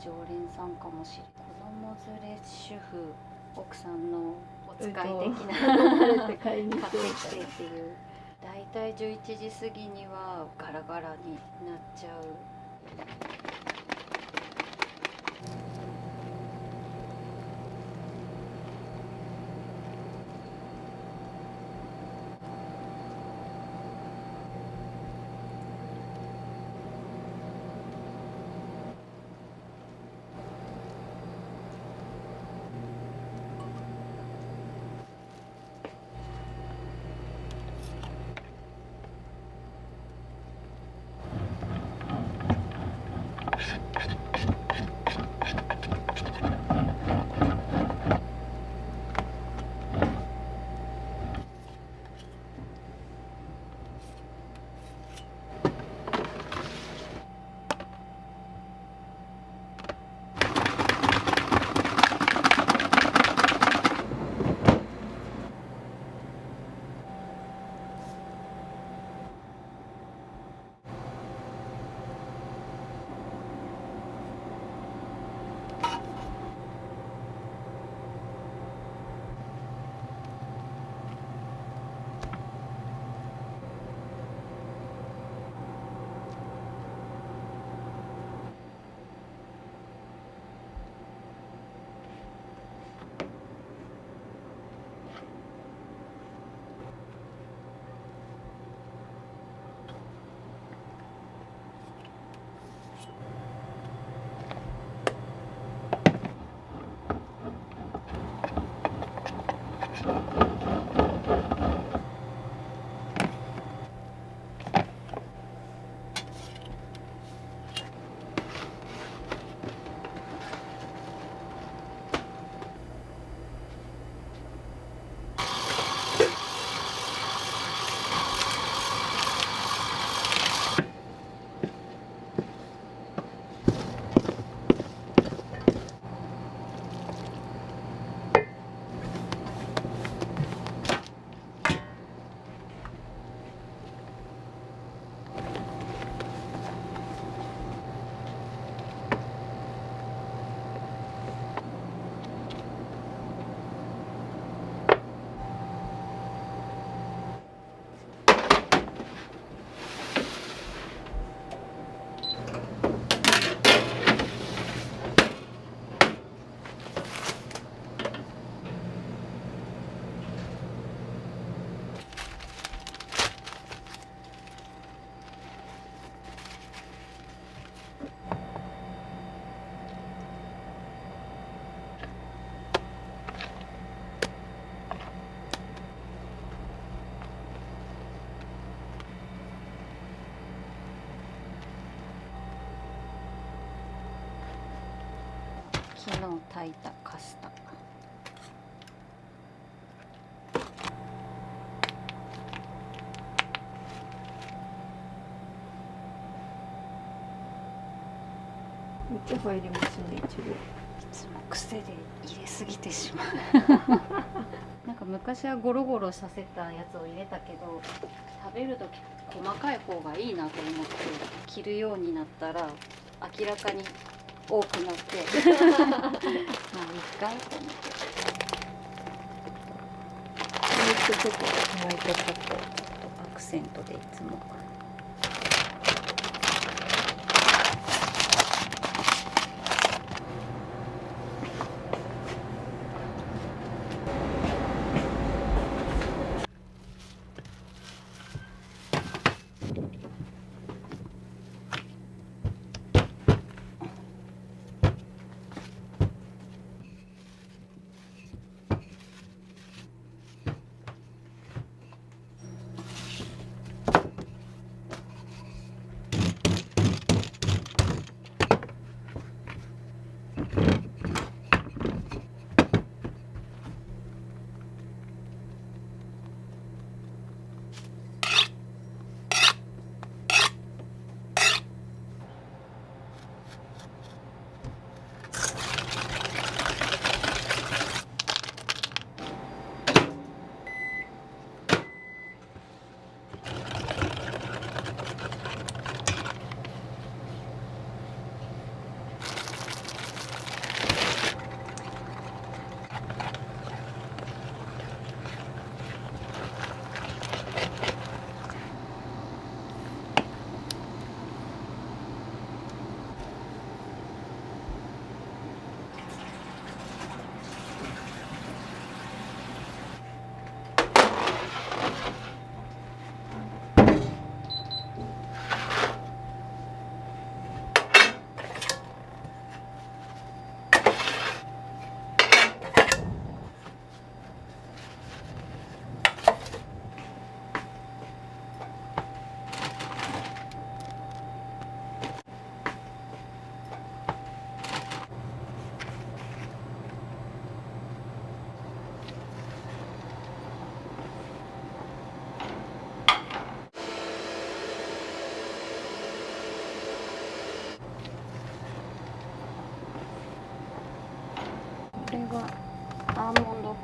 常連さんかもしれない。子供連れ主婦、奥さんのお使い的なって買いに行って買ってきてっていう。だいたい11時過ぎにはガラガラになっちゃう。昨日炊いたカスタ。めっちゃ入りますね、いちご。いつも癖で入れすぎてしまうなんか昔はゴロゴロさせたやつを入れたけど、食べるとき細かい方がいいなと思って切るようになったら明らかに多くなってまあいいかと思って。ホワイトチョコ。ホワイトチョコちょっとアクセントでいつも。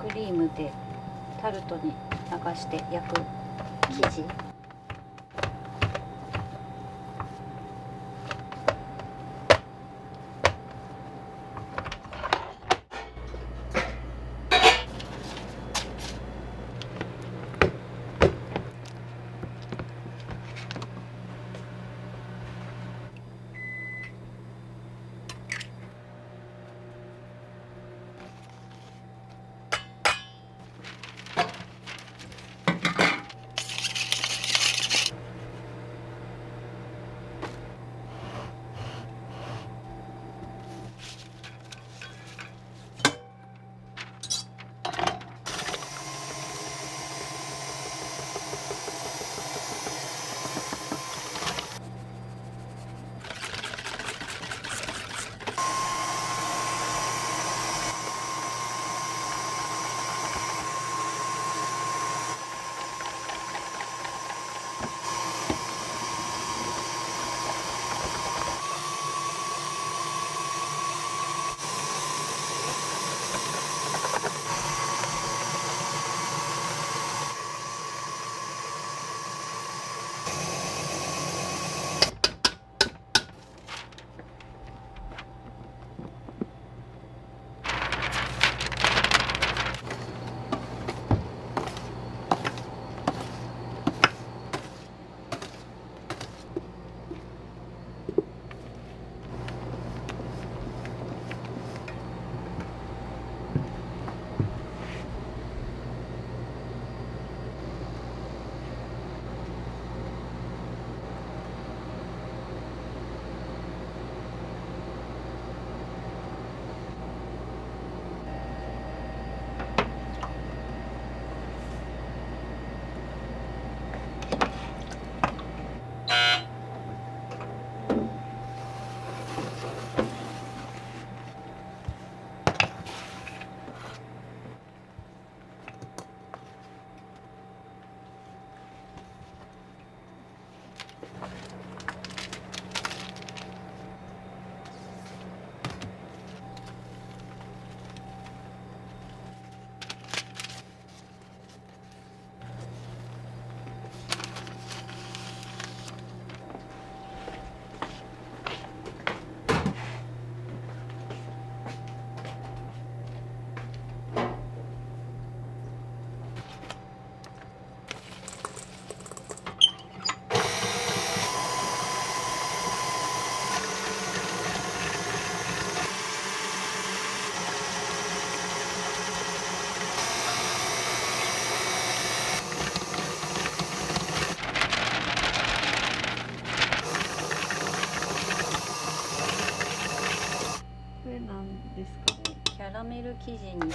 クリームでタルトに流して焼く生地。これなんですかね。キャラメル生地に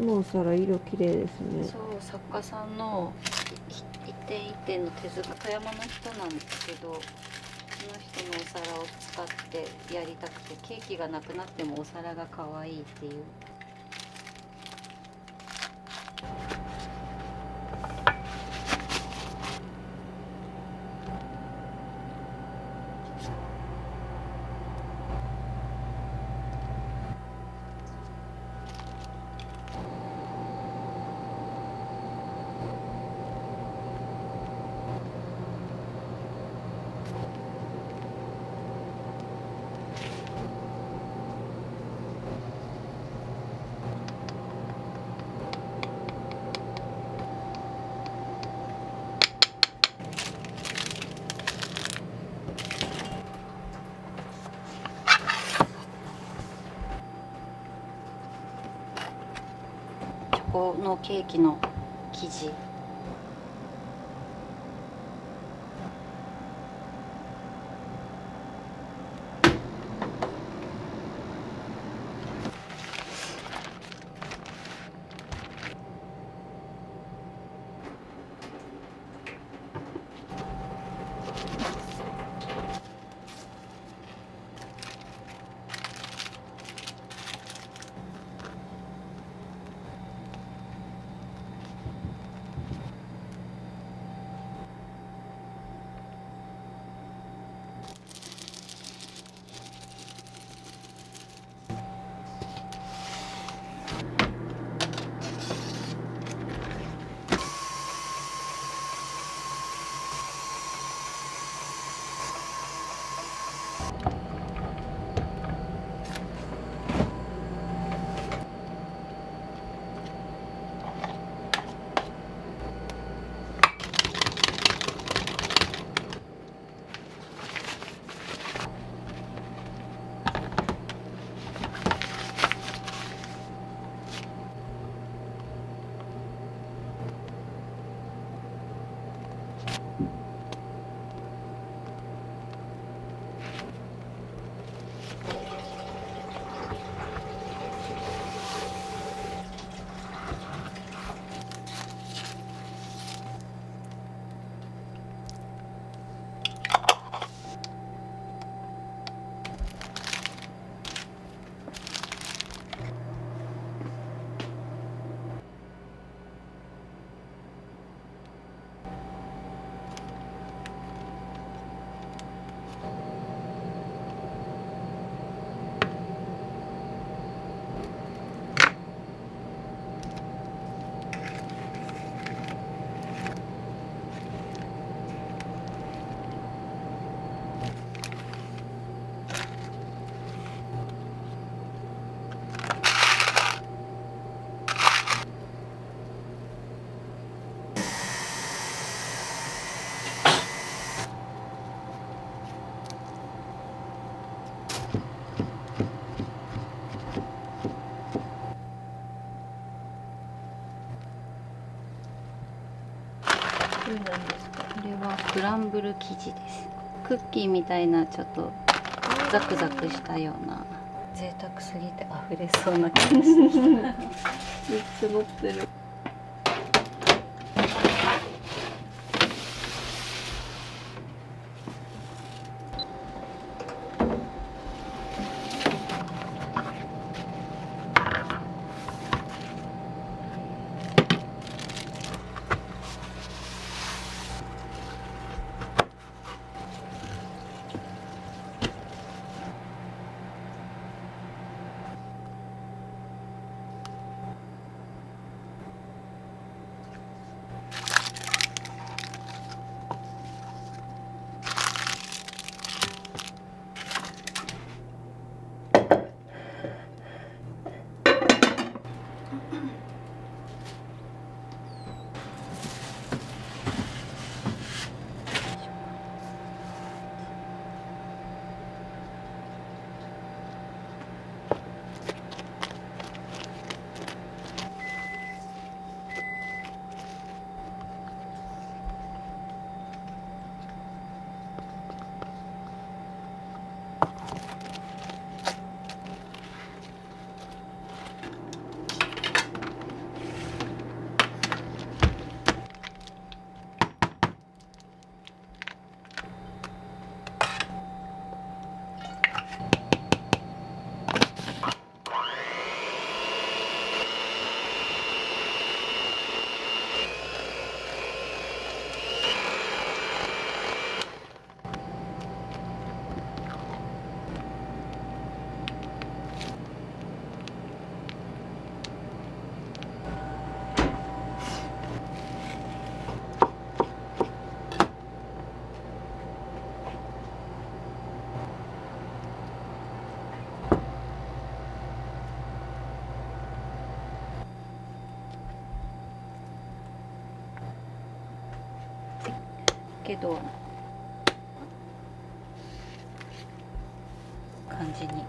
のお皿色綺麗ですね。そう、作家さんの一点一点の手塚、富山の人なんですけど、その人のお皿を使ってやりたくて、ケーキがなくなってもお皿が可愛いっていう。チョコのケーキの生地。これなんですか？これはクランブル生地です。クッキーみたいなちょっとザクザクしたような、贅沢すぎて溢れそうな気がしてきた。3つ持ってる。けど感じに。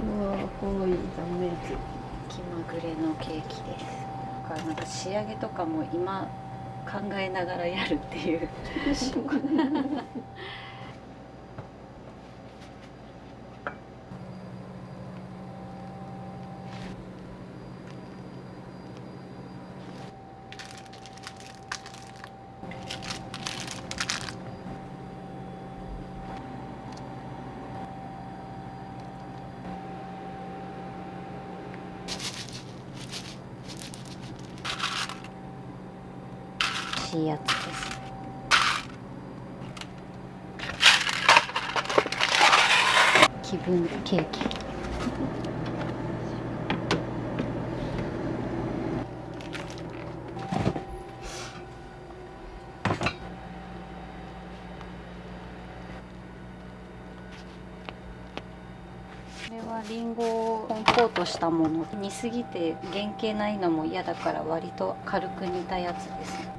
うわー、多い断面図。気まぐれのケーキです。だからなんか仕上げとかも今考えながらやるっていう。いいやつです。気分ケーキ。これはリンゴをコンポートしたもの。煮すぎて原型ないのも嫌だから割と軽く煮たやつです。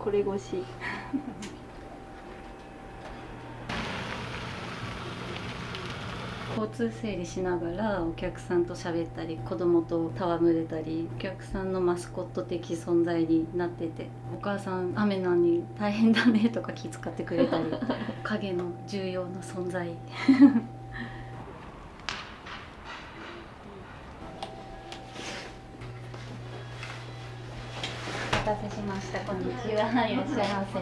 これ越し。交通整理しながらお客さんと喋ったり子供と戯れたり、お客さんのマスコット的存在になってて、お母さん雨なのに大変だねとか気遣ってくれたり影の重要な存在お待たせしました。こんにちは。いらっしゃいませ。と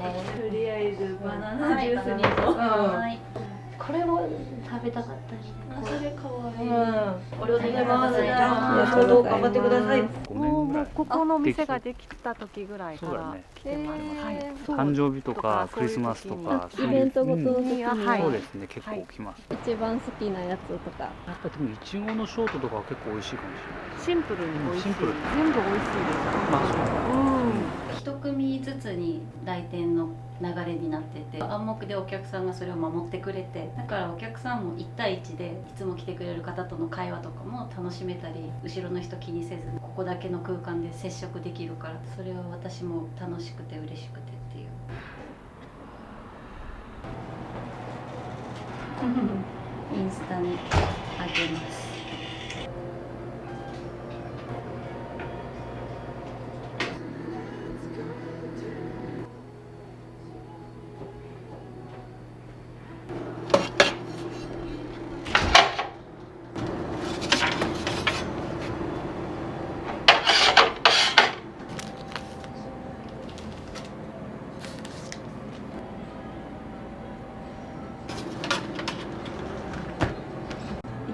りあえずバナナはい、ジュースにはい。これを食べたかったね。それかわいい。お料理ます。どうぞ頑張ってください。もうここの店ができた時ぐらいから来てます。はい。誕生日とかクリスマスとかイベントごとの時にそうですね、結構来ます。一番好きなやつとか。やっぱりでもいちごのショートとかは結構美味しいかもしシンプルに美味しい。シンプル全部美味しいです。まあそう一組ずつに来店の流れになってて、暗黙でお客さんがそれを守ってくれて、だからお客さんも1対1でいつも来てくれる方との会話とかも楽しめたり、後ろの人気にせずここだけの空間で接触できるから、それは私も楽しくて嬉しくてっていうインスタにあげます。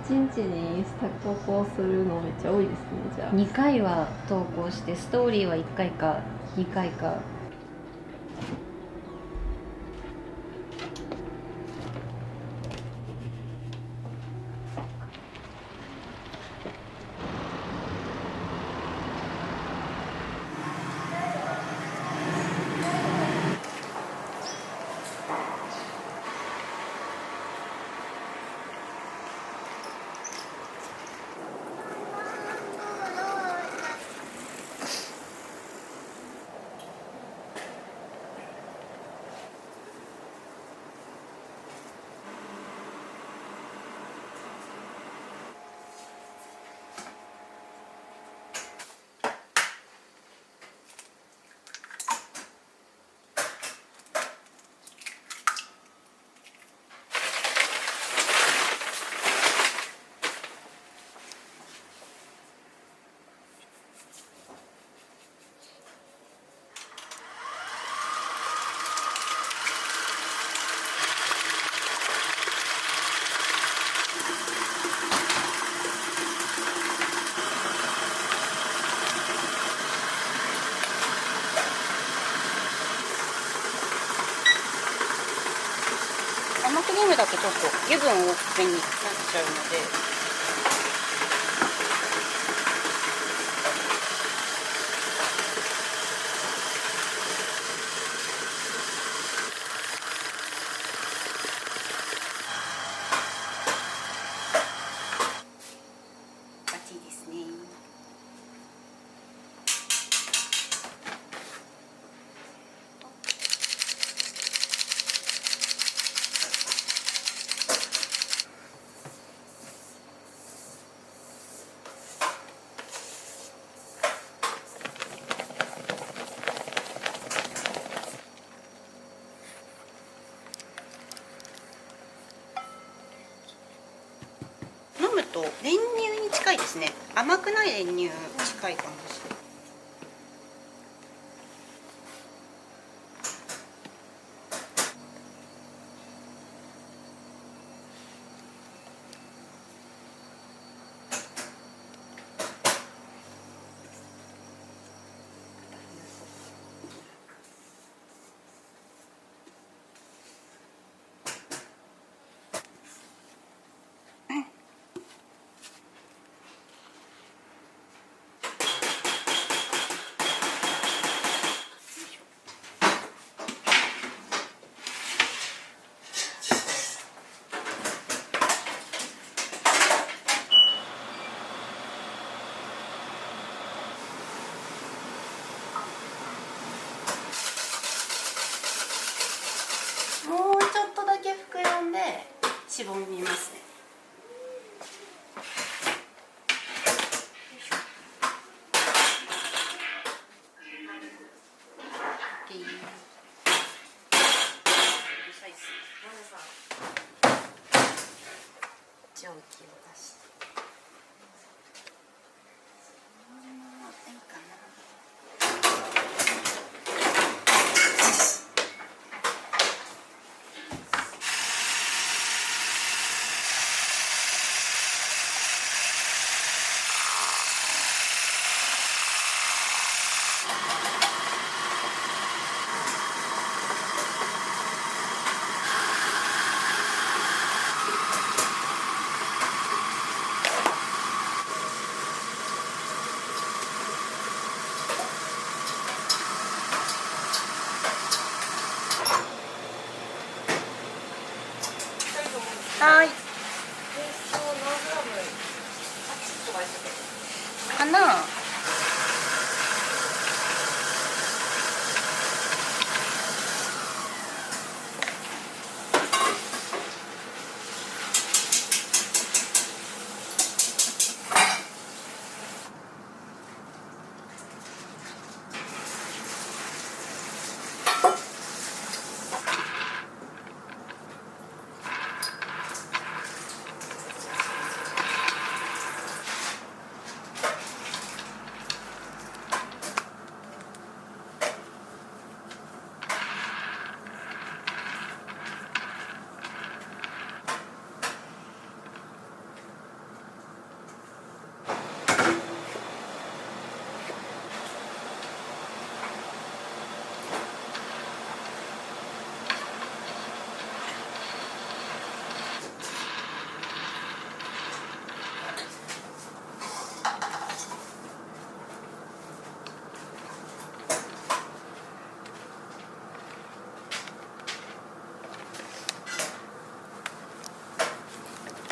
一日にインスタ投稿するのめっちゃ多いですね。じゃあ2回は投稿して、ストーリーは1回か2回か。生クリームだとちょっと油分多めになっちゃうので。バッチリですね。飲むと練乳に近いですね。甘くない練乳近いかもしれない。はい。かな。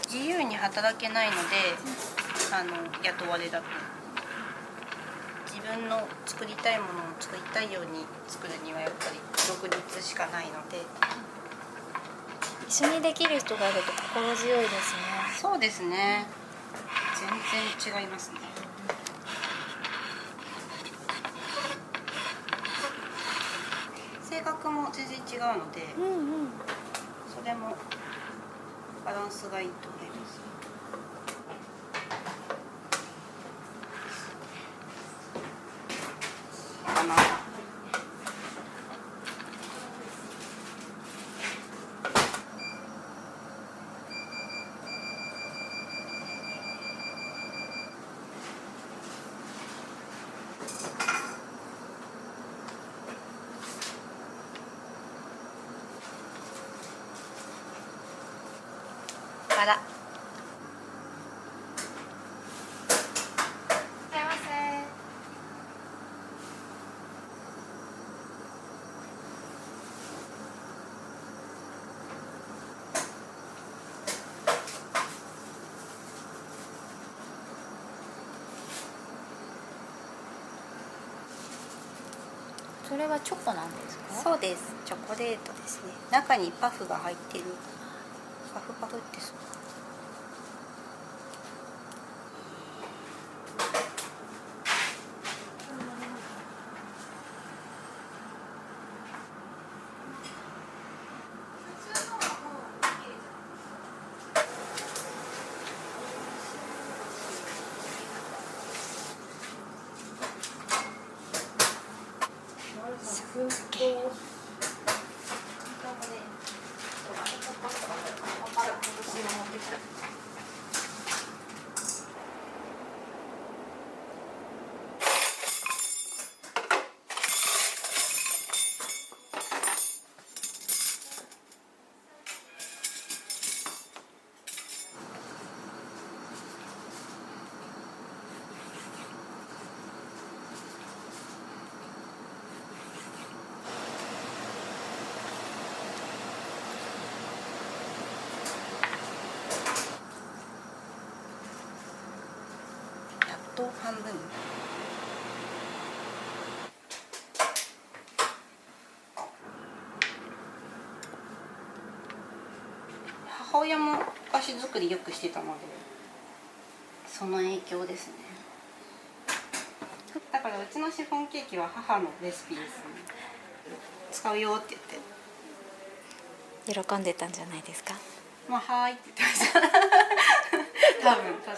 自由に働けないので、雇われだと自分の作りたいものを作りたいように作るにはやっぱり独立しかないので。一緒にできる人がいると心強いですね。そうですね、全然違いますね。性格も全然違うので、それもバランスがいいと思います。かな。あら。いらっしゃいませ。それはチョコなんですか？そうです。チョコレートですね。中にパフが入ってる。パフパフってそう。と半分。母親もお菓子作りよくしてたので、その影響ですね。だからうちのシフォンケーキは母のレシピですね。使うよって言って。喜んでたんじゃないですか？まあ、はーいって言ってました多分確か。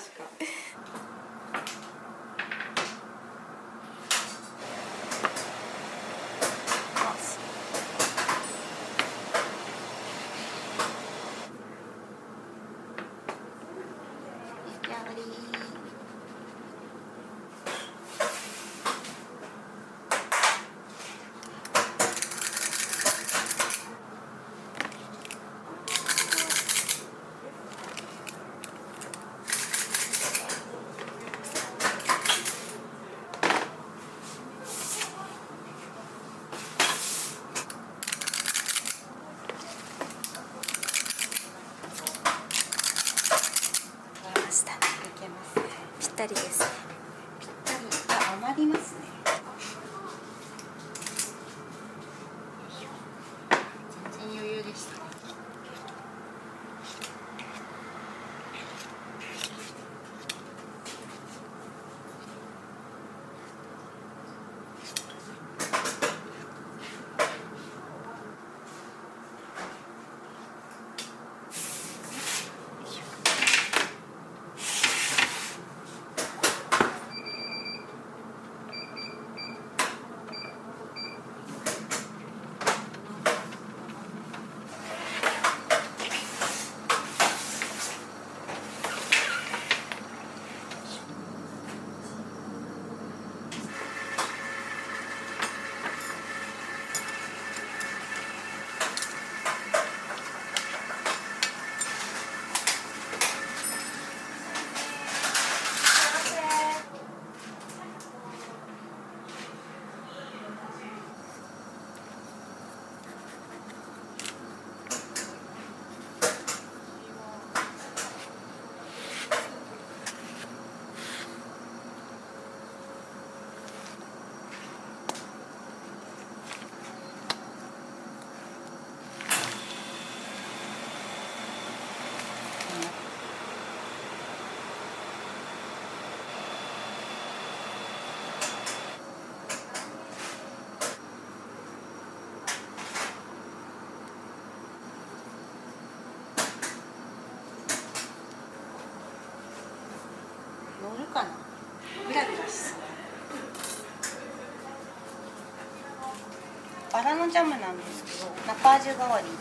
バラのジャムなんですけど、中味代わりに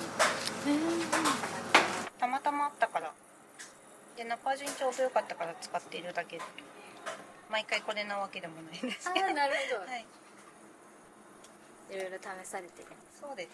たまたまあったから、で中味にちょうどよかったから使っているだけで、毎回これなわけでもないんですけど。ああ、なるほど。はい、いろいろ試されてる。そうです。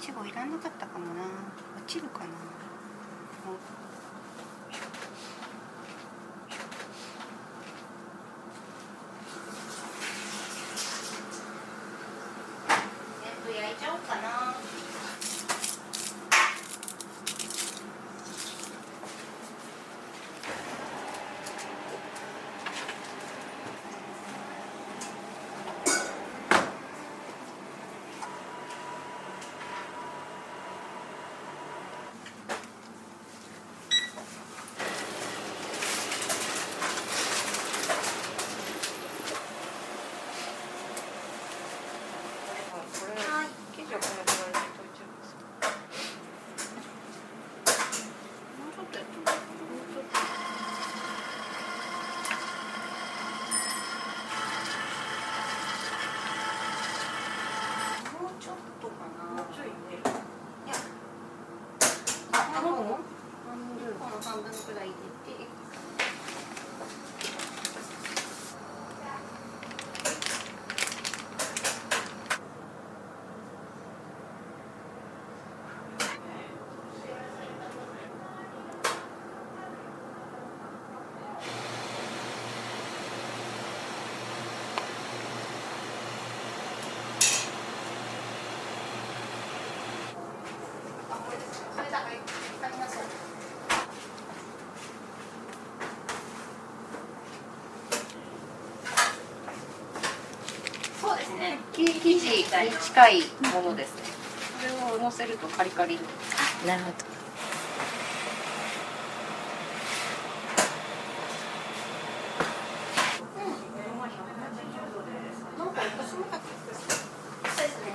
いちごいらなかったかもな。落ちるかな。全部焼いちゃおうかな。はい、生地をこのぐらいで溶いちゃいます。もうちょっとやってもらう。もうちょっと。もうちょっとかな。もうちょいね。いや。半分？この半分くらい入れて。そうですね。生地に近いものですね。これを乗せるとカリカリ。なるほど。なんか私もそうですね。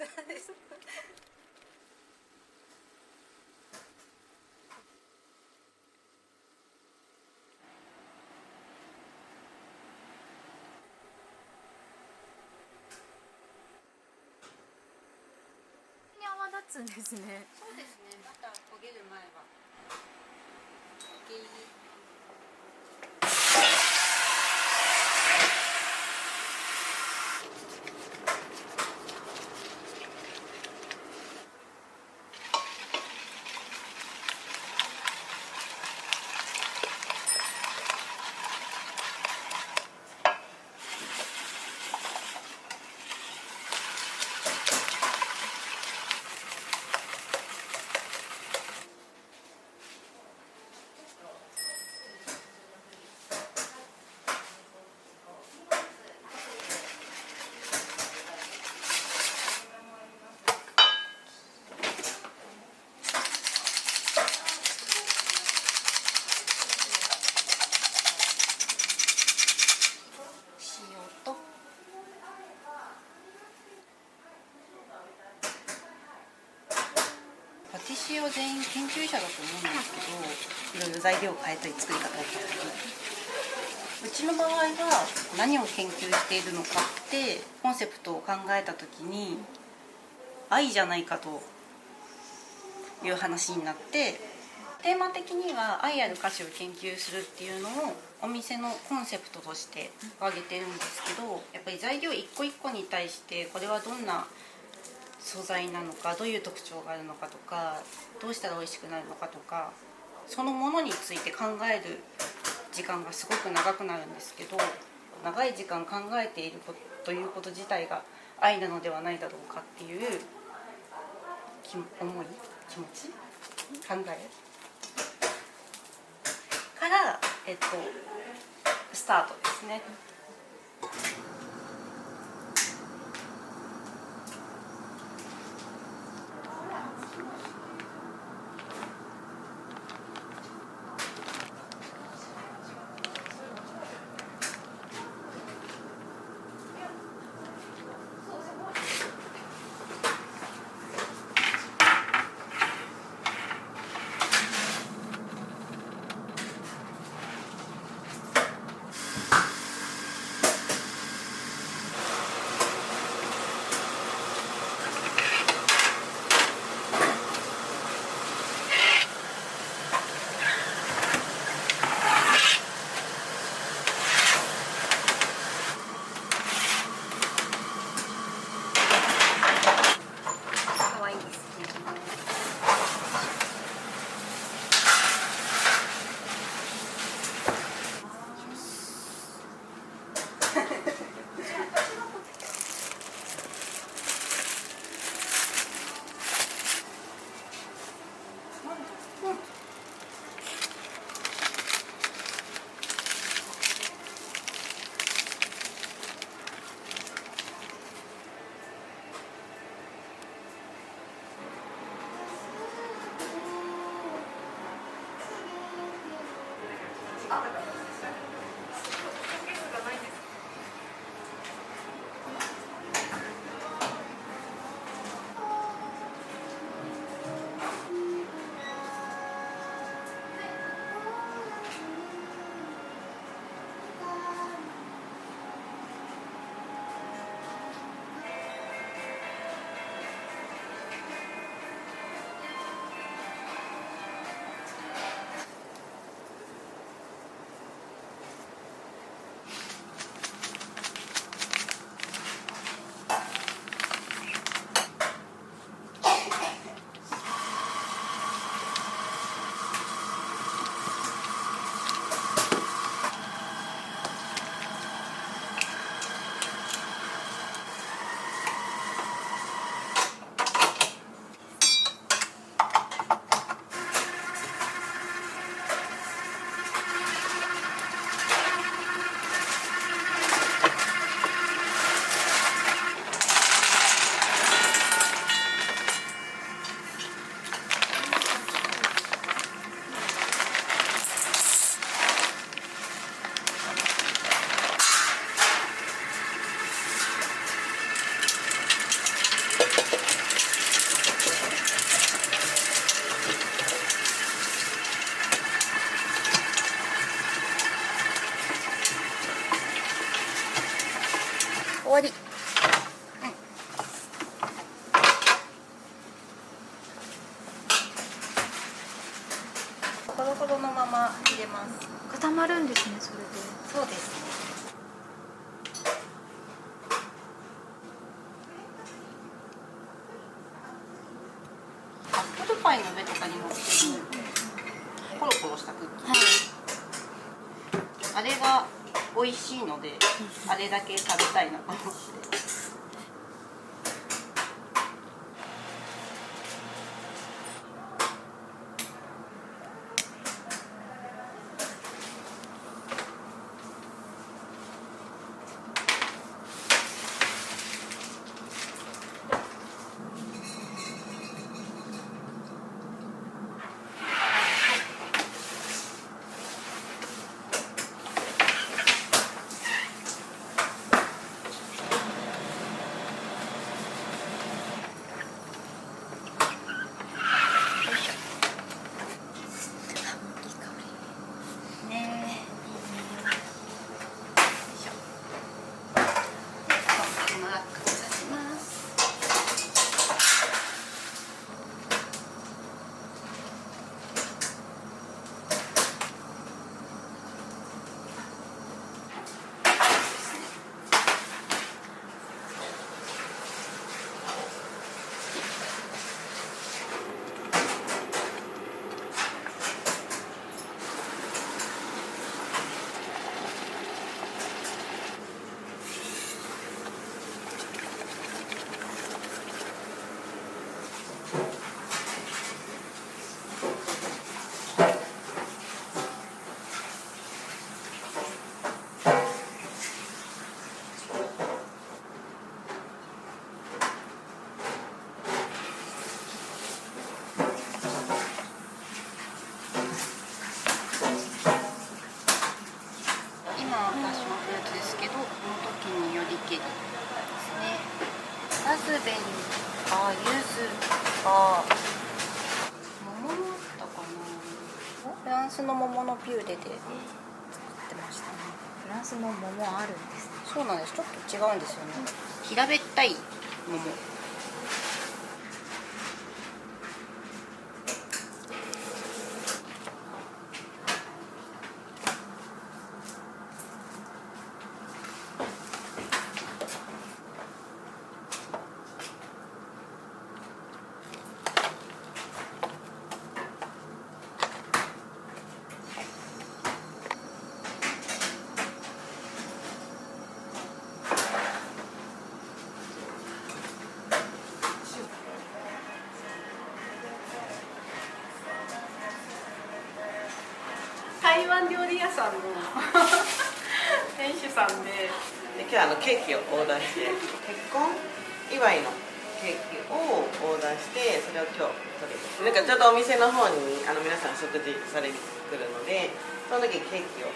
たです。泡立つんですね。そうですね。また焦げる前は。パティシエは全員研究者だと思うんですけど、いろいろ材料を変えたり作り方を変えたり、うちの場合は何を研究しているのかってコンセプトを考えた時に愛じゃないかという話になって、テーマ的には愛ある菓子を研究するっていうのをお店のコンセプトとして挙げてるんですけど、やっぱり材料一個一個に対してこれはどんな素材なのか、どういう特徴があるのかとか、どうしたら美味しくなるのかとか、そのものについて考える時間がすごく長くなるんですけど、長い時間考えているということ自体が愛なのではないだろうかっていう気持ち考えから、スタートですね。可愛いですね。コロコロのまま入れます。固まるんですね、それで。そうですね。アップルパイの上とかに乗ってるコロコロしたクッキー、あれが美味しいので、あれだけ食べたいなと思って。ラズベリーとか柚子とか桃もあったかな。フランスの桃のピューレで作ってましたね。フランスの桃あるんですね。そうなんです。ちょっと違うんですよね。平べったい桃。台湾料理屋さんの店主さんで、今日はケーキをオーダーして、結婚祝いのケーキをオーダーして、それを今日取ります。なんかちょっとお店の方に皆さん食事されに来るので、その時ケーキを。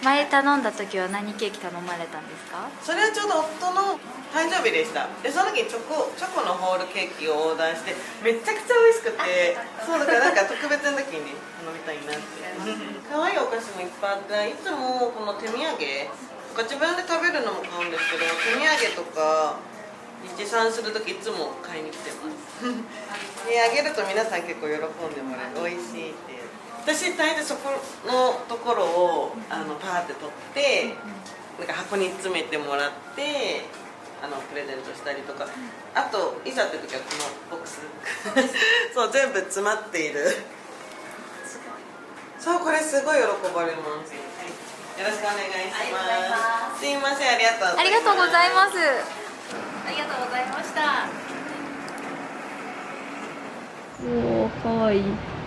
前頼んだ時は何ケーキ頼まれたんですか？それはちょうど夫の誕生日でした。でその時チョコのホールケーキをオーダーして、めちゃくちゃ美味しくて、そうだからなんか特別な時に頼みたいなって。可愛いお菓子もいっぱいあって、いつもこの手土産とか自分で食べるのも買うんですけど、手土産とか持参する時いつも買いに来てます。であげると皆さん結構喜んでもらえる、美味しいっていう。私大体そこのところをパーって取ってなんか箱に詰めてもらってプレゼントしたりとか、あといざって時はこのボックスそう全部詰まっている。そうこれすごい喜ばれます。よろしくお願いします。すいません、ありがとうございます。ありがとうございます。ありがとうございました。おお、かわいい。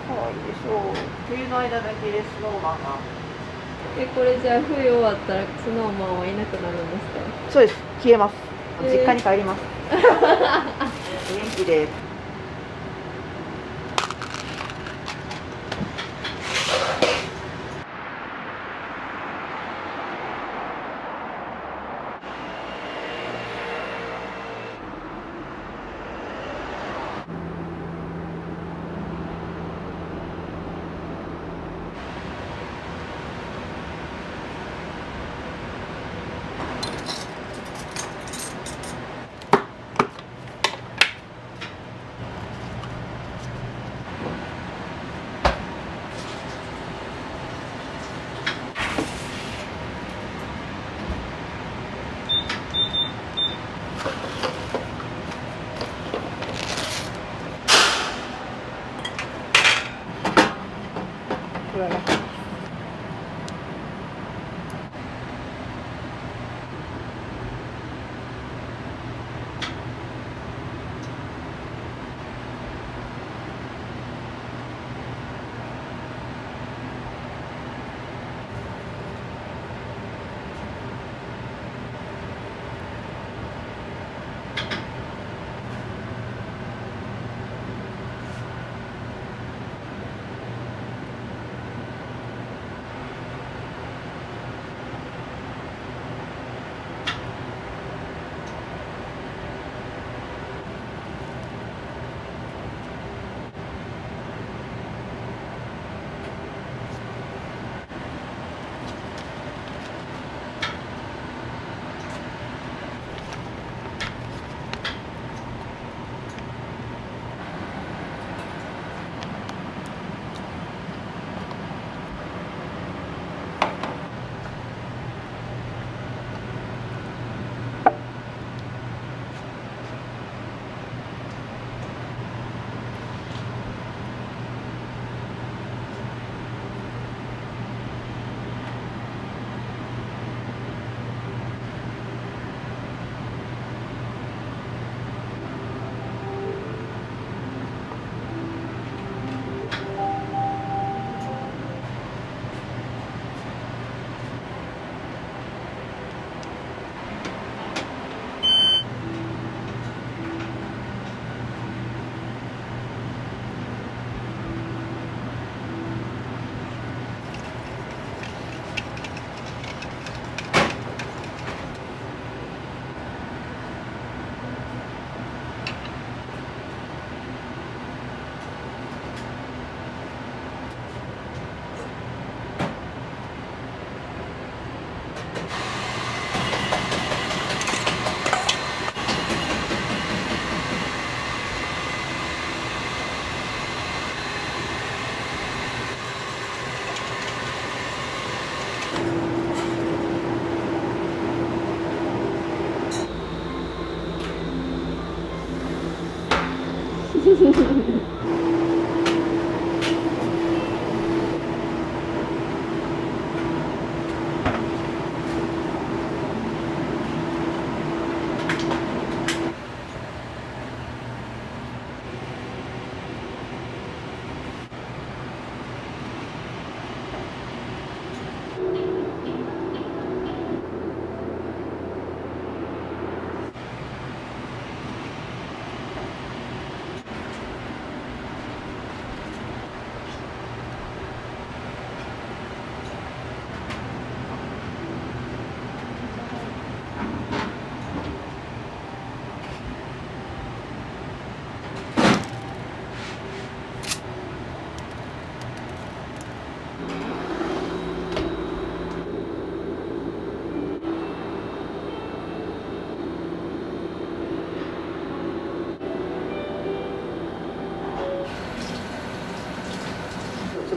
可愛いでしょう。冬の間だけスノーマンが。これじゃあ冬終わったらスノーマンはいなくなるんですか？そうです。消えます。実家に帰ります。元気です。黒だけ。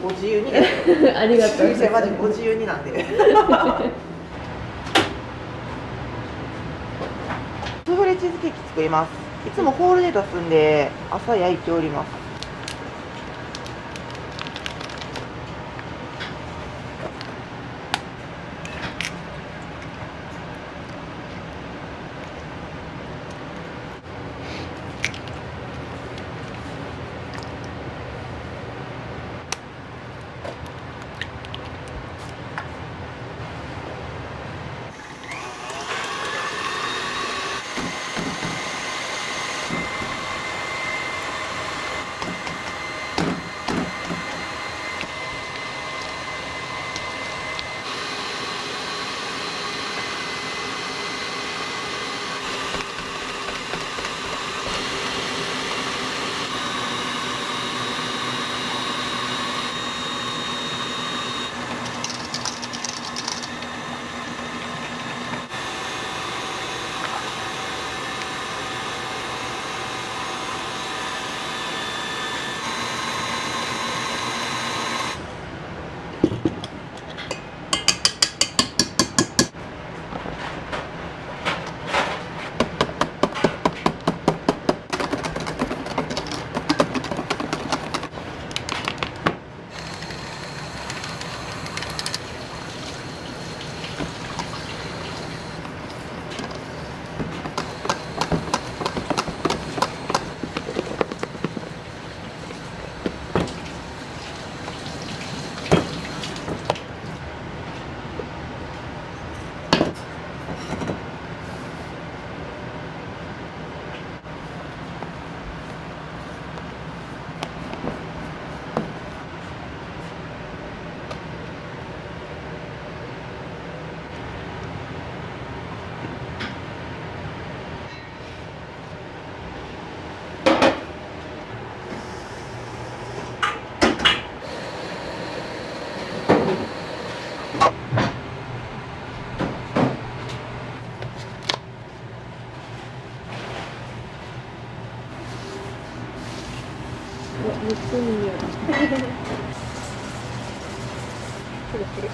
ご自由にありがとうございます。マジご自由になんでスフレチーズケーキ作ります。いつもホールで出すんで朝焼いております。プルプル。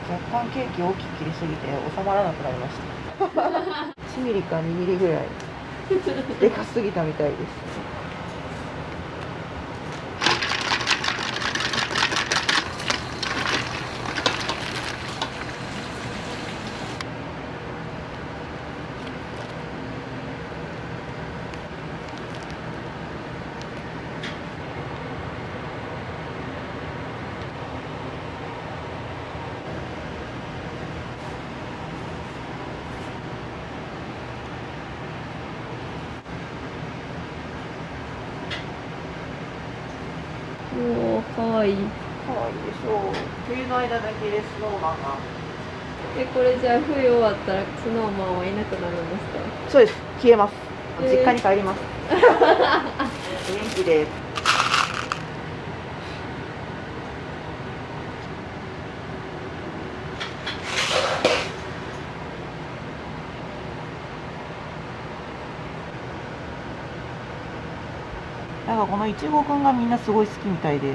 若干ケーキ大きく切りすぎて収まらなくなりました1ミリか2ミリぐらいでかすぎたみたいです。おお、かわいい。かわいいでしょう。冬の間だけでスノーマンが。これじゃあ冬終わったらスノーマンはいなくなるんですか？そうです。消えます。えー実家に帰ります。元気で。なんかこのいちごくんがみんなすごい好きみたいで、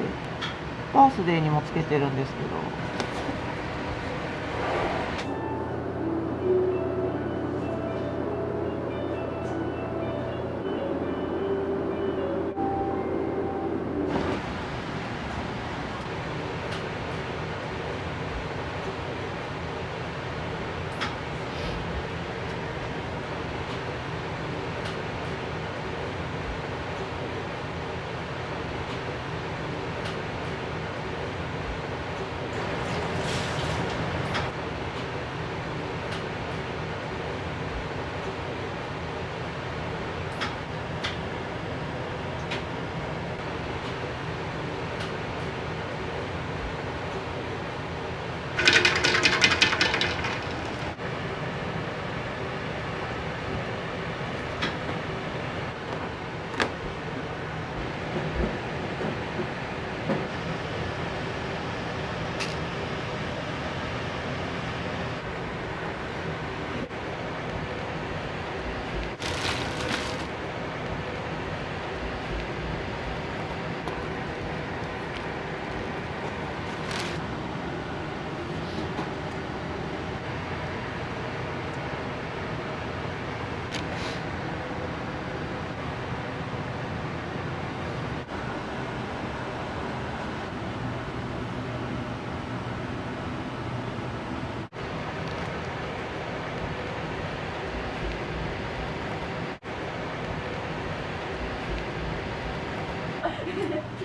バースデーにもつけてるんですけど。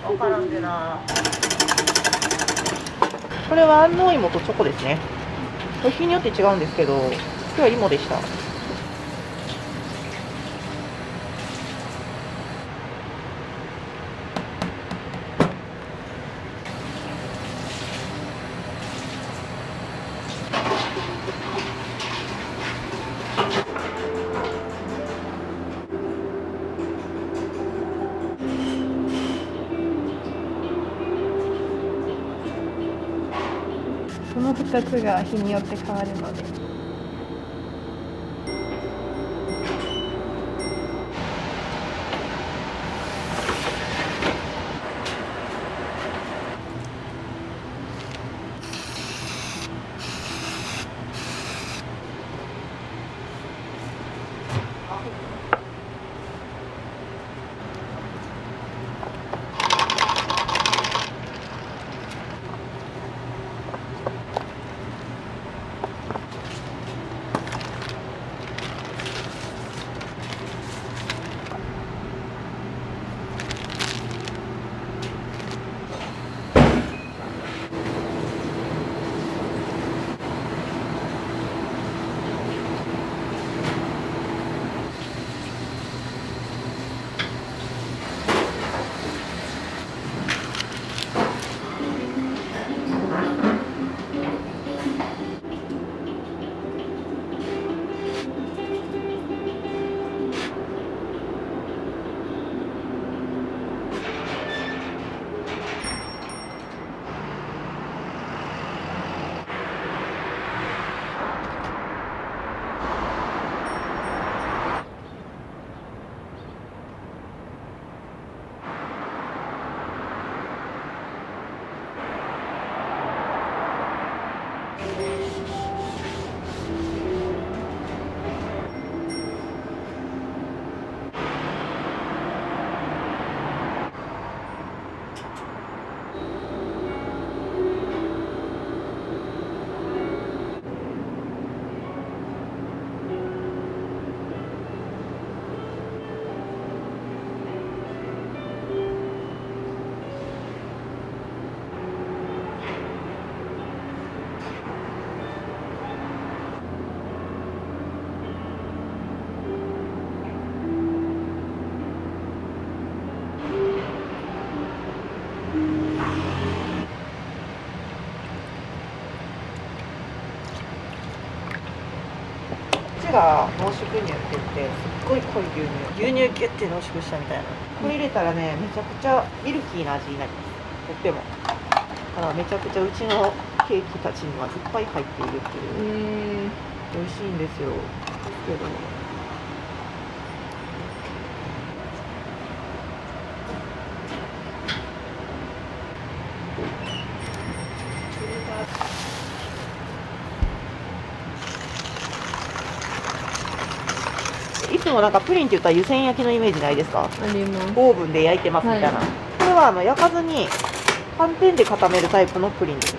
分からんでな。これは安納芋とチョコですね。これ日によって違うんですけど、今日は芋でした。この2つが日によって変わるので。が濃縮乳って言ってすっごい濃い牛乳ギュッて濃縮したみたいな。これ入れたらね、めちゃくちゃミルキーな味になります。とってもだからめちゃくちゃうちのケーキたちにはいっぱい入っているっていう、美味しいんですよ。けどいつもなんかプリンって言ったら湯煎焼きのイメージないですか？あります。オーブンで焼いてますみたいな、はいこれは焼かずに寒天で固めるタイプのプリンです。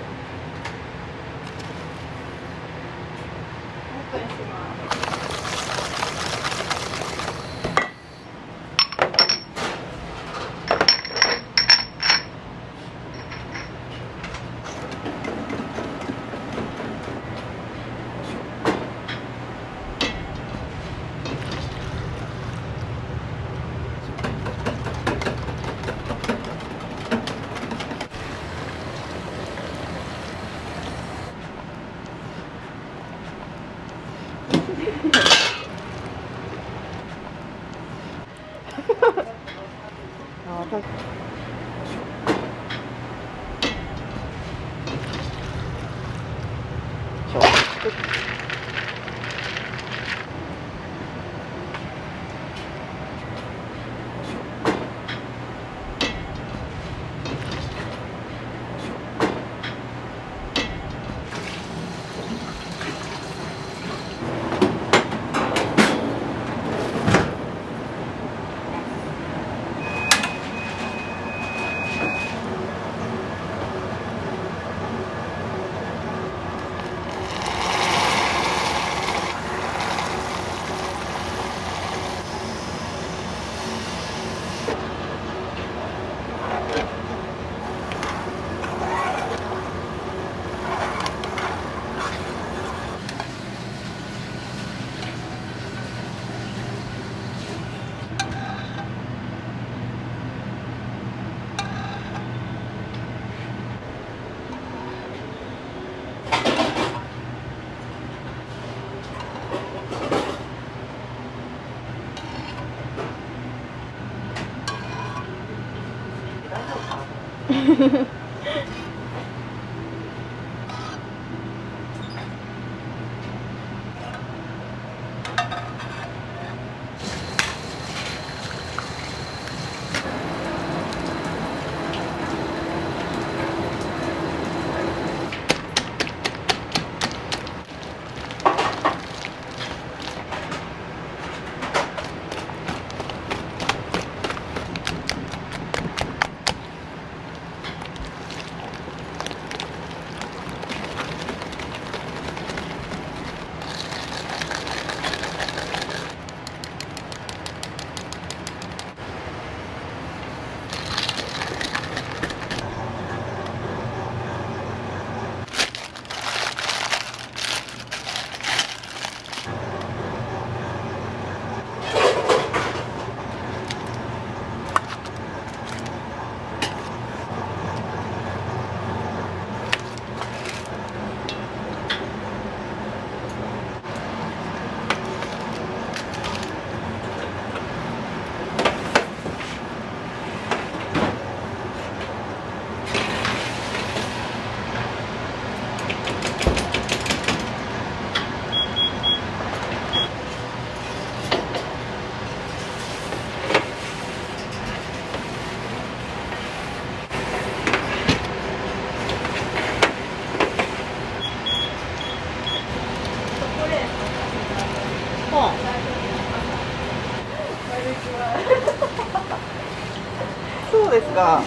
そうですか。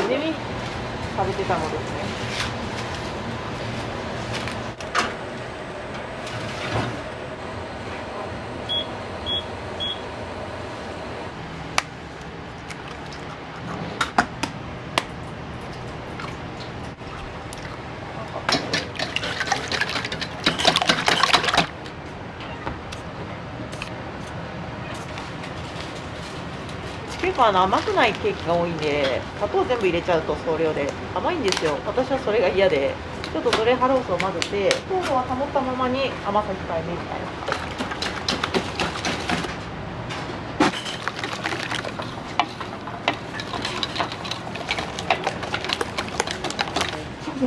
地味に食べてたのですね。結構甘くないケーキが多いんで、砂糖全部入れちゃうと総量で甘いんですよ。私はそれが嫌で、ちょっとドレハロースを混ぜて糖度は保ったままに甘さ控えめみたいな。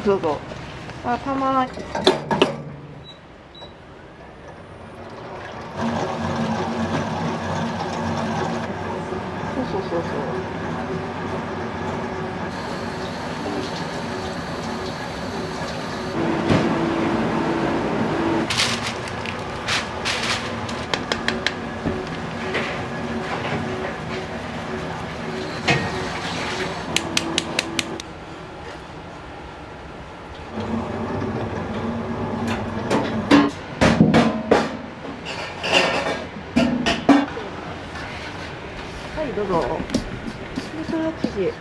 そうそう。たまに。そうそうそう。はいどうぞ。それは生地。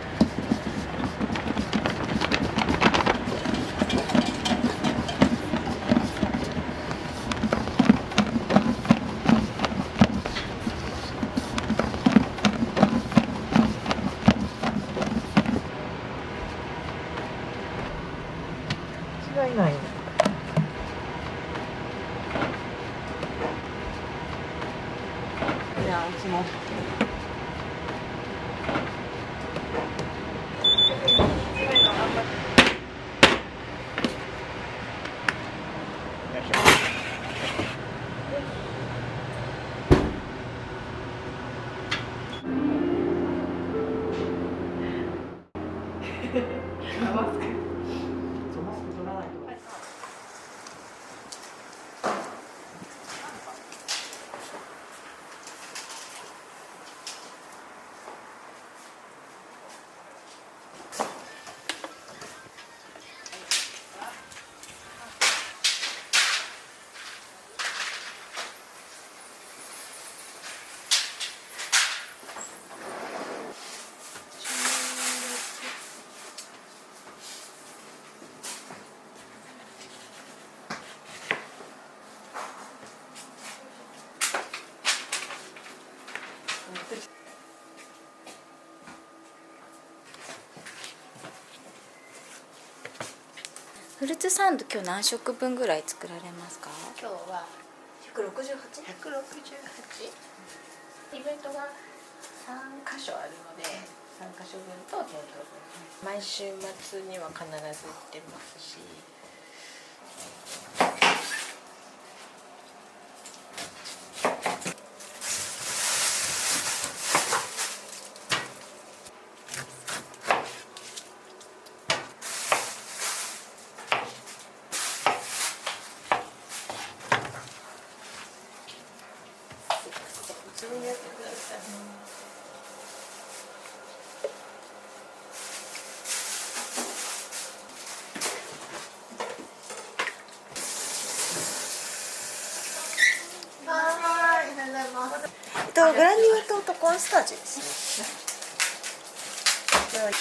違いない。じゃあうちも。マスク。そうマスク取らないと。フルーツサンド今日何食分ぐらい作られますか？今日は168。168イベントが3箇所あるので3か所分と店頭分、毎週末には必ず行ってますし。自分でやってください。グラニュー糖とコーンスターチですね。では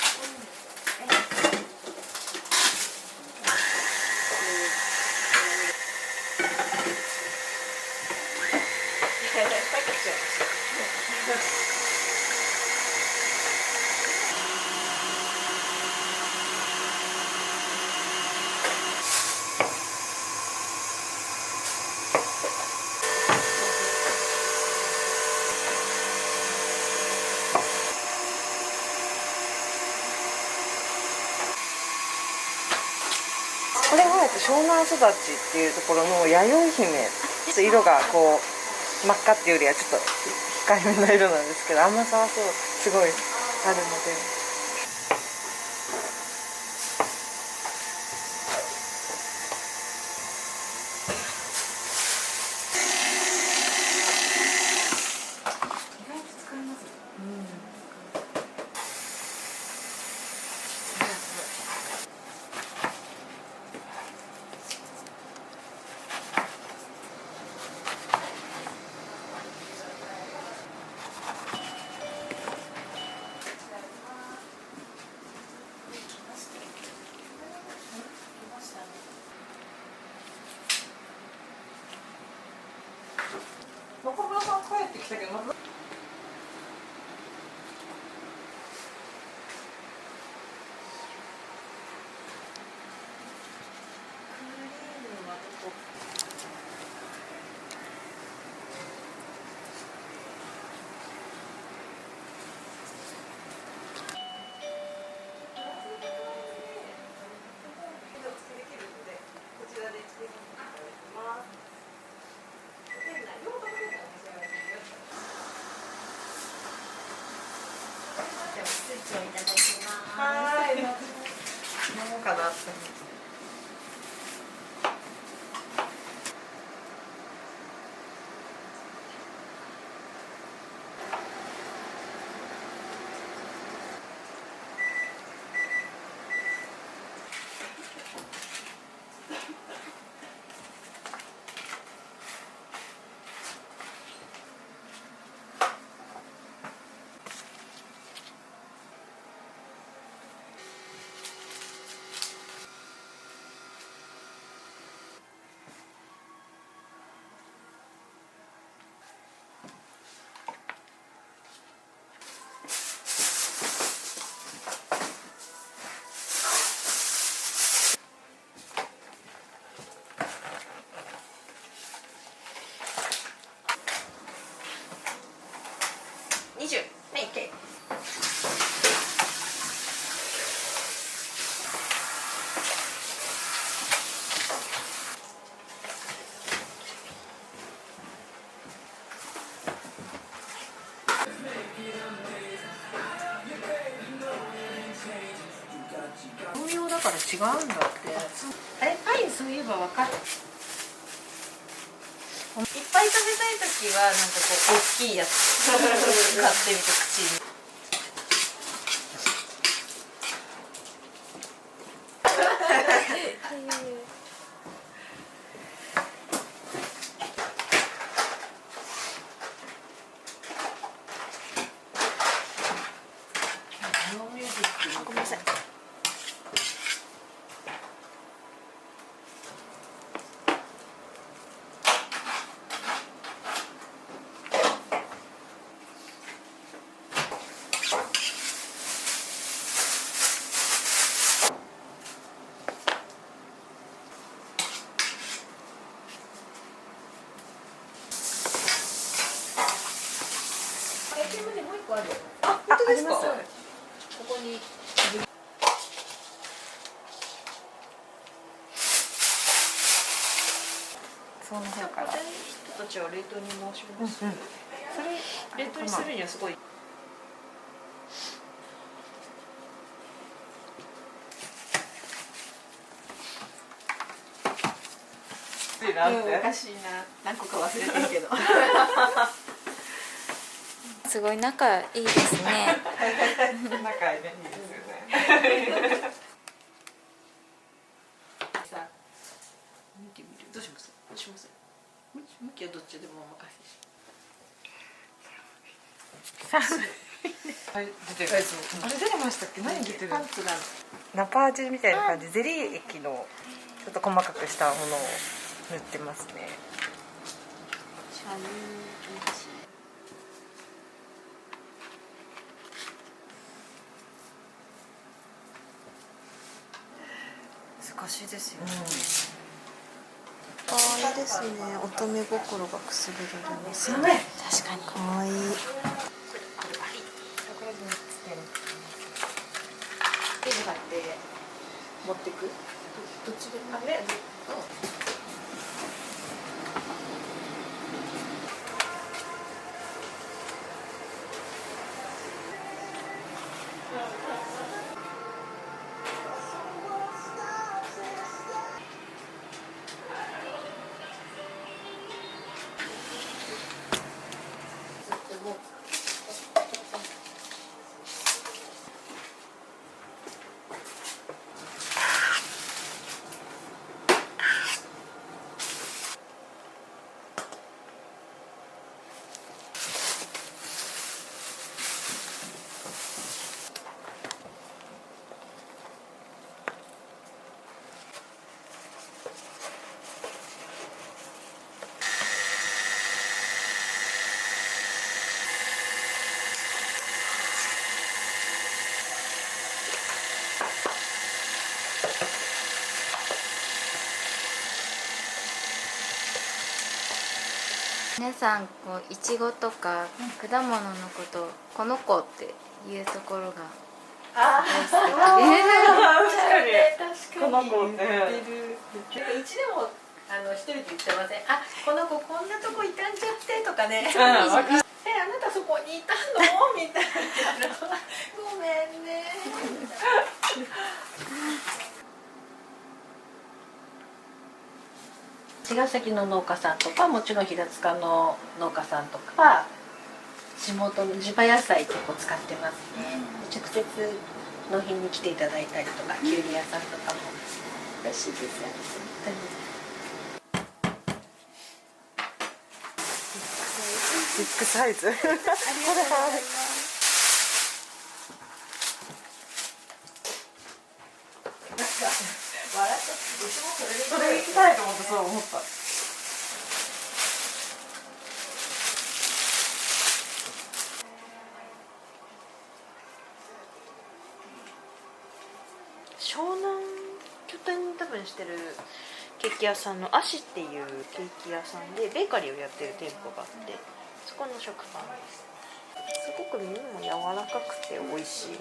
これは湘南育ちっていうところの弥生姫、色がこう真っ赤っていうよりはちょっと控えめな色なんですけど、甘さはそうすごいあるので。中村さん帰ってきたけど、はい。飲もうかなって。20。はい、OK。本用だから違うんだって。あれパインそういえば分かる。いっぱい食べたいときはなんかこう大きいやつ買ってみて口に。ごめんなさい。あ、本当ですか。こにその辺から人たちは冷凍に回します、それ冷凍にするにはすごいおかしいな、何個か忘れてるけどすごい仲いいですね。仲いいですよね。さ見てみる、どうします？どうします？向きはどっちでもお任せしはい、出てる。あれ出てましたっけ？何出てる？パンツがナパージュみたいな感じ、ゼリー液のちょっと細かくしたものを塗ってますね。シャム難しいですよね。可愛いですね。乙女心がくすぐられますね。確かに可愛い。手に貼って持ってくどっちでもね皆さんこういちごとか果物のことをこの子っていうところが大好きでこの子ってうちでも一人で言ってません。あ、この子こんなとこ行かんじゃってとかね。あなたそこにいたのみたいな。ごめんね。茅ヶ崎の農家さんとか、もちろん平塚の農家さんとか、地元の地場野菜結構使ってますね。直接納品に来ていただいたりとか、きゅうり屋さんとかも嬉しいですよね。ビッグサイズ。ありがとうございます。笑って、うちもそれ行きたいと思ってそう思った。湘南拠点に多分してるケーキ屋さんのアシっていうケーキ屋さんでベーカリーをやってる店舗があって、そこの食パンです。すごく耳も柔らかくて美味しいって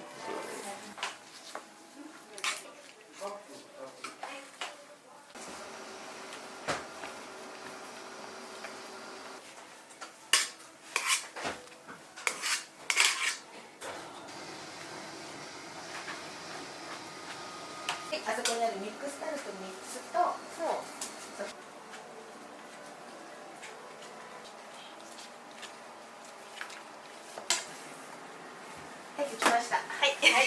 いう。あそこにあるミックスタルト3つともうはい、できました。はい、はい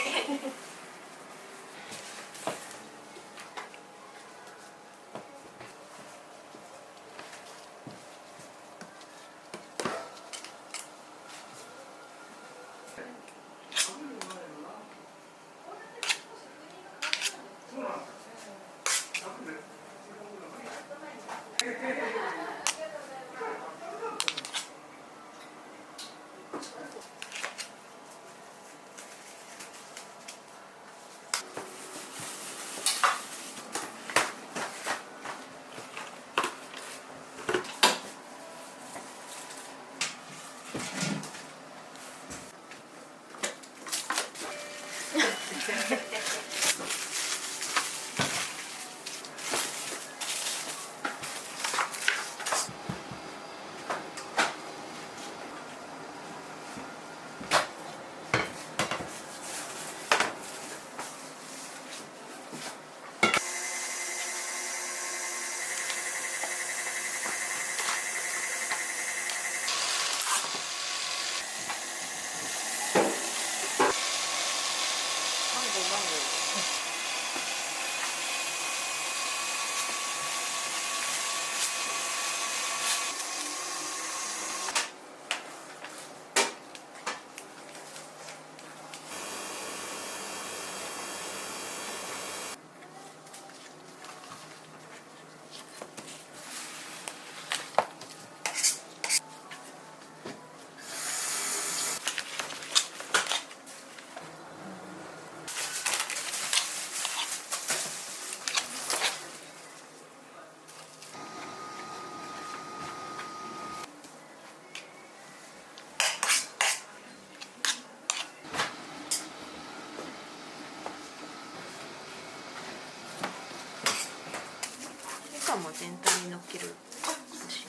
全体にのっける私。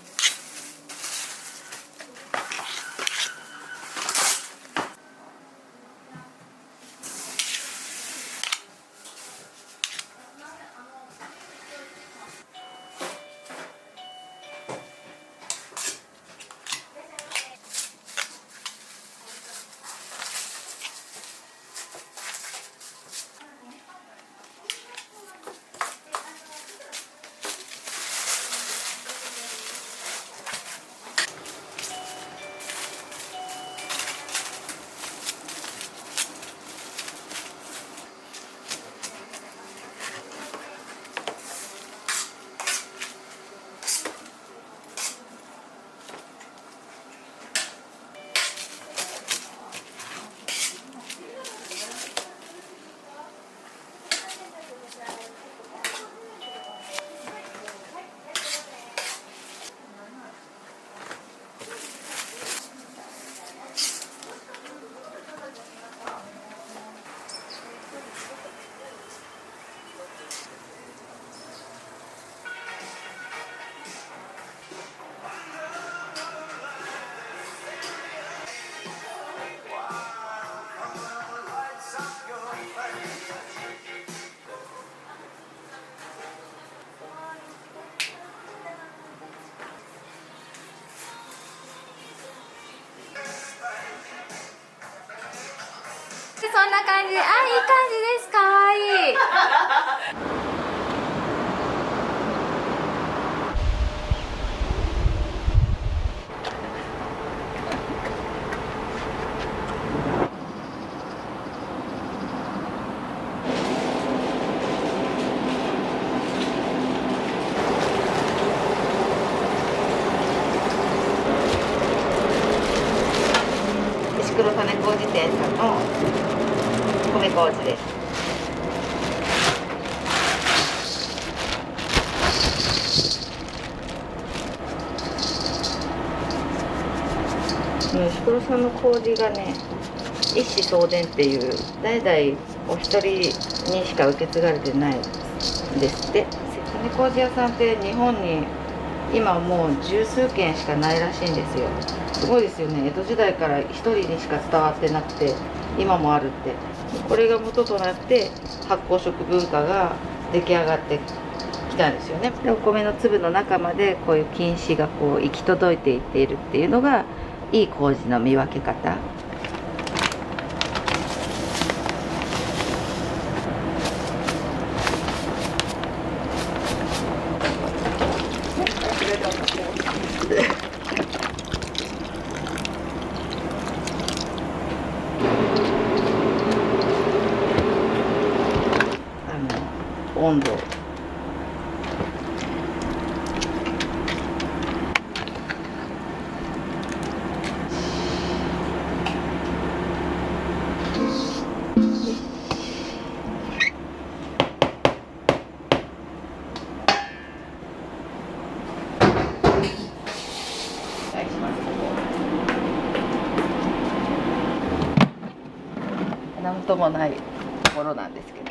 そんな感じ。あ、いい感じです。かわいい。石黒種麹店さんの米麹です。石黒さんの麹がね、一子相伝っていう代々お一人にしか受け継がれてないんですって。種麹屋さんって日本に今もう十数軒しかないらしいんですよ。すごいですよね。江戸時代から一人にしか伝わってなくて今もあるって。これが元となって発酵食文化が出来上がってきたんですよね。でお米の粒の中までこういう菌糸がこう行き届いていっているっていうのがいい麹の見分け方。温度なんともないところなんですけど。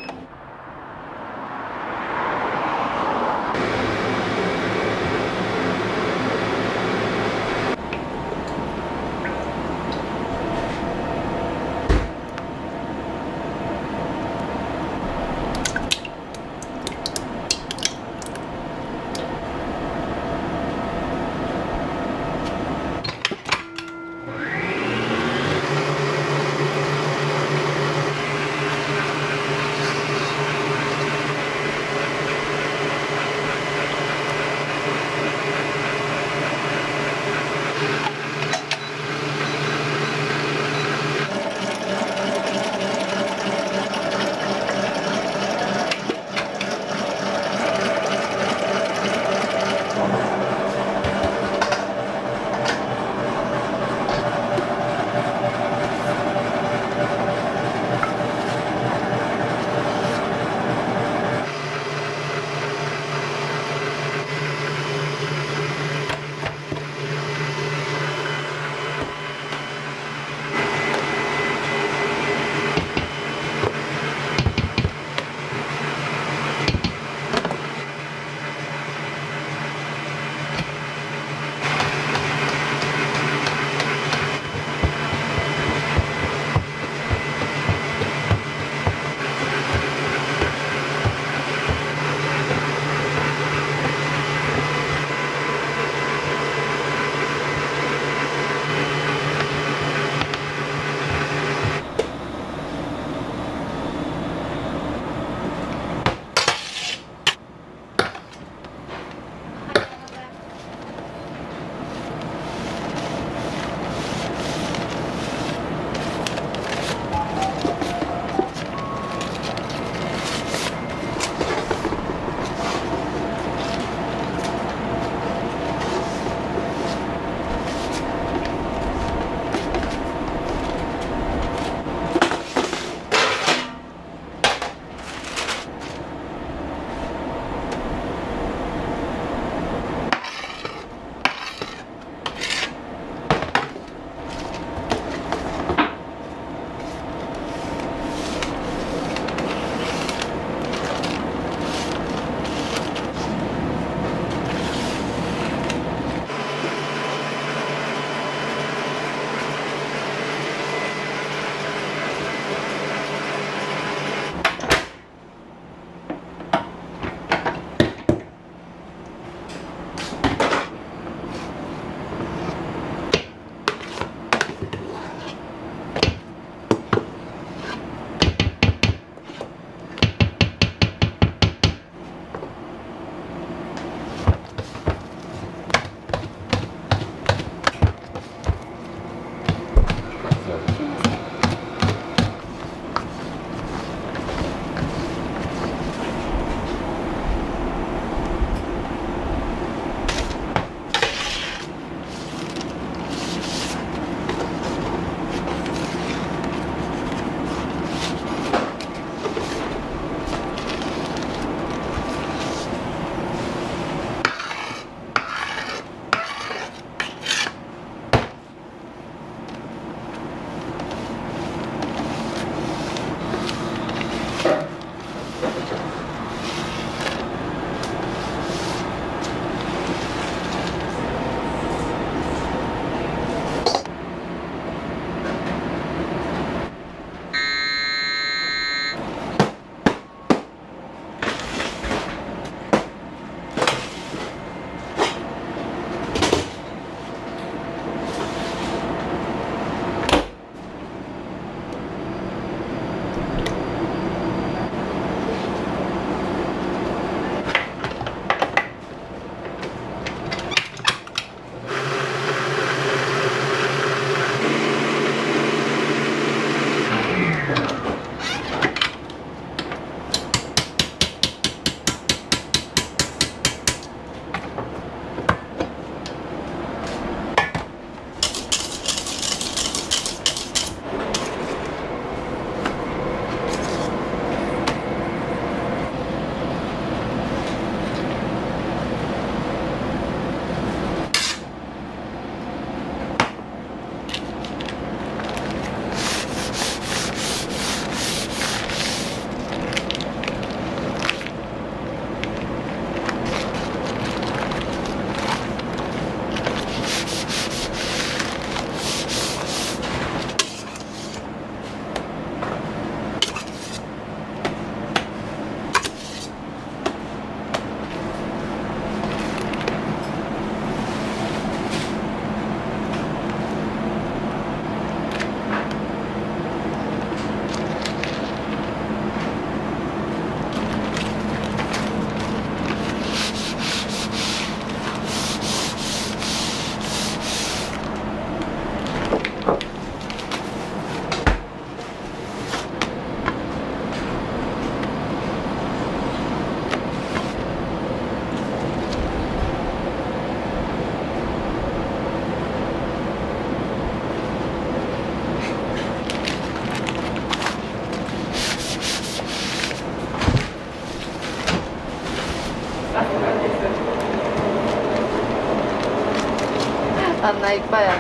いっぱいあ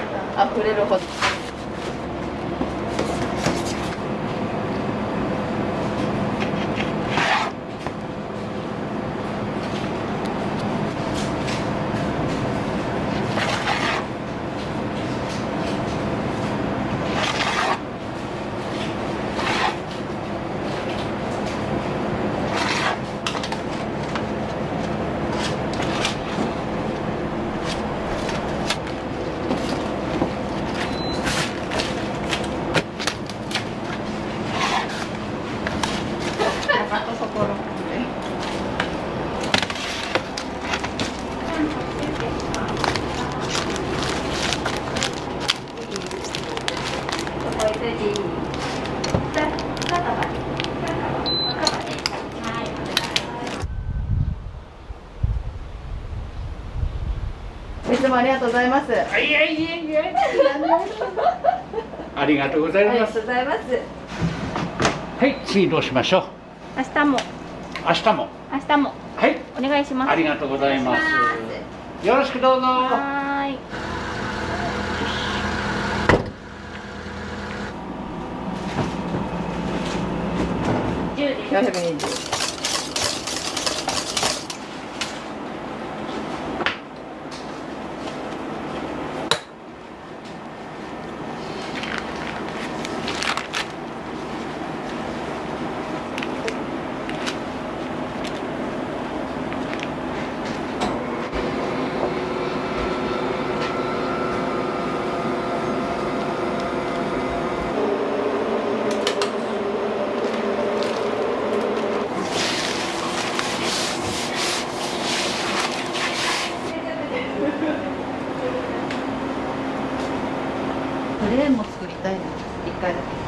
った溢れるほど。いつもありがとうございます。ありがとうございます。ございます。はい次どうしましょう。明日も明日も明日もはいお願いします。ありがとうございます。よろしくどうぞ。はーい。420。プレーンも作りたいな、一回だけ。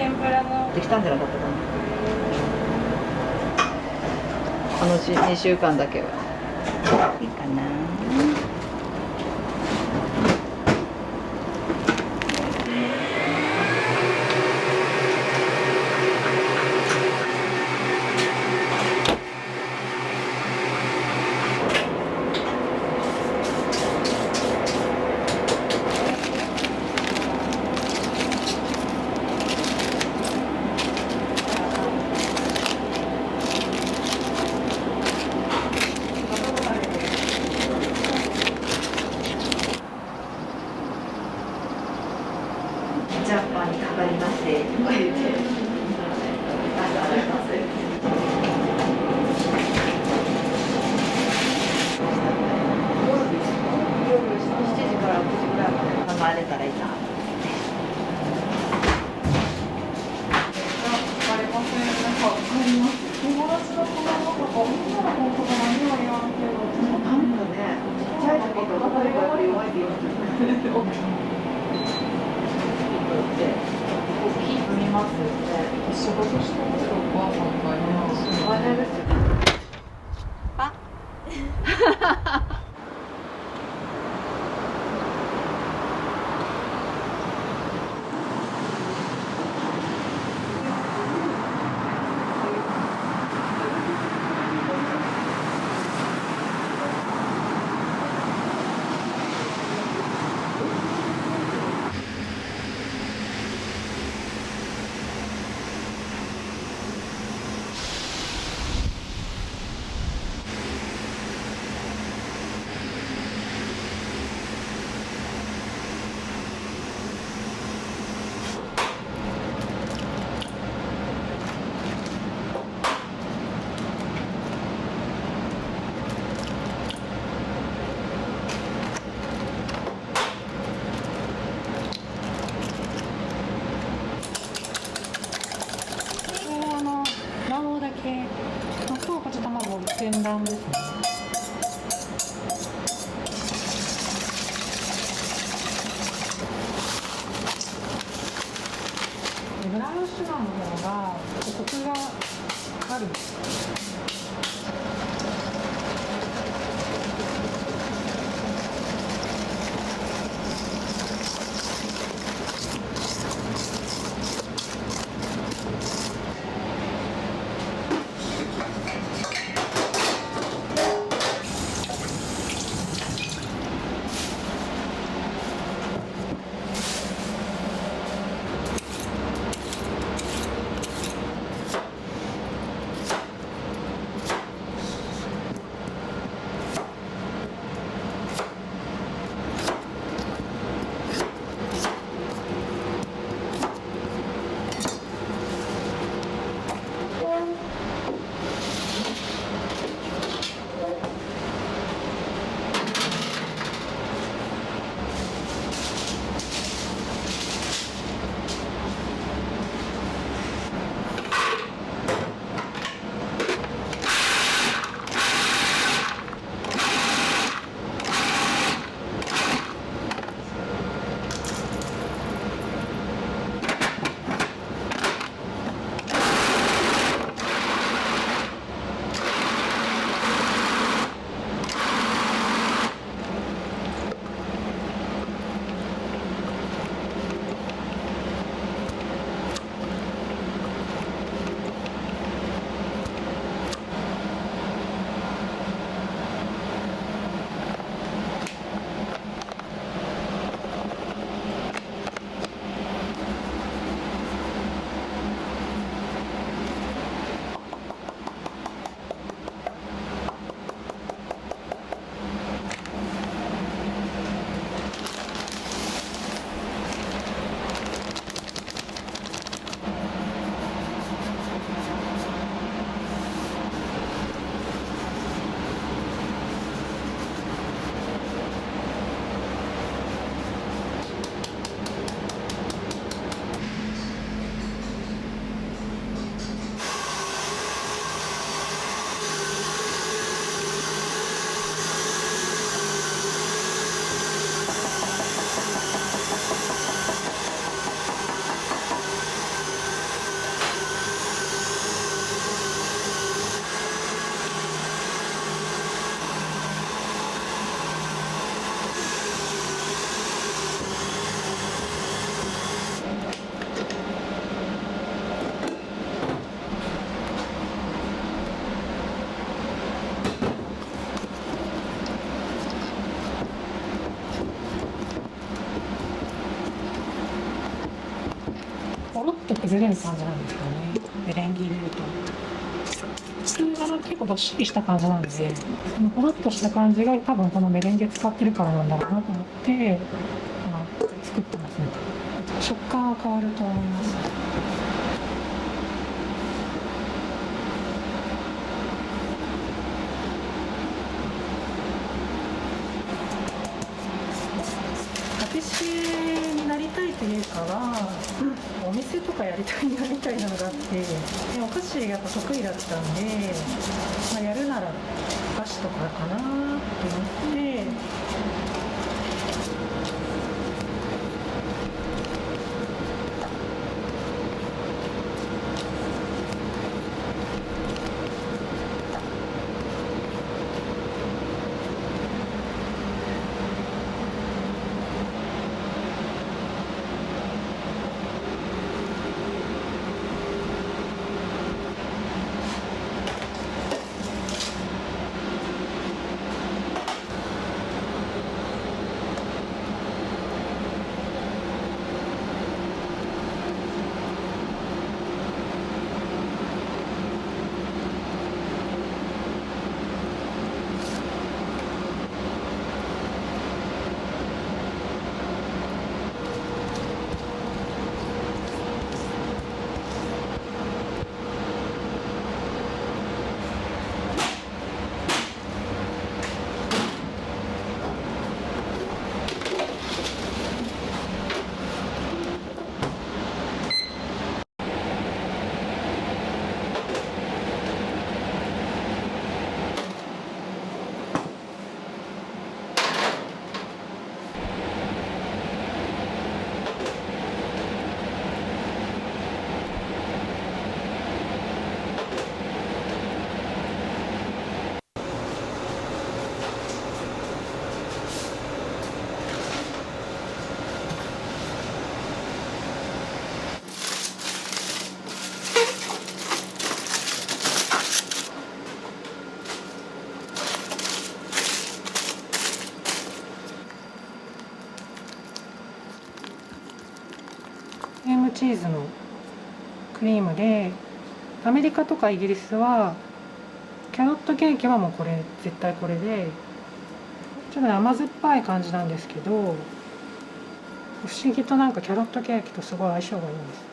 天ぷらのできたんじゃなかったかな。2週間だけは。いいかな。ジャパンにかかりましてとか言って、朝洗います。夜7時から9時ぐらいまで構えれたらいいな。仕事してますよ、お母さんが今。話題ですよ。卵だけとこっち卵天卵ですね。ブラウンシュガーの方がコクがある。もっと崩れる感じなんですよね、メレンゲ入れると。普通は結構どっしりした感じなんで、そのほろっとした感じが多分このメレンゲ使ってるからなんだろうなと思って、作ってますね。食感は変わると思います。パティシエになりたいというかは、お店とかやりたいなみたいなのがあって、でお菓子やっぱ得意だったんで、やるならお菓子とかかなと思って。クリームチーズのクリームで、アメリカとかイギリスはキャロットケーキはもうこれ絶対これで、ちょっとね甘酸っぱい感じなんですけど、不思議となんかキャロットケーキとすごい相性がいいんです。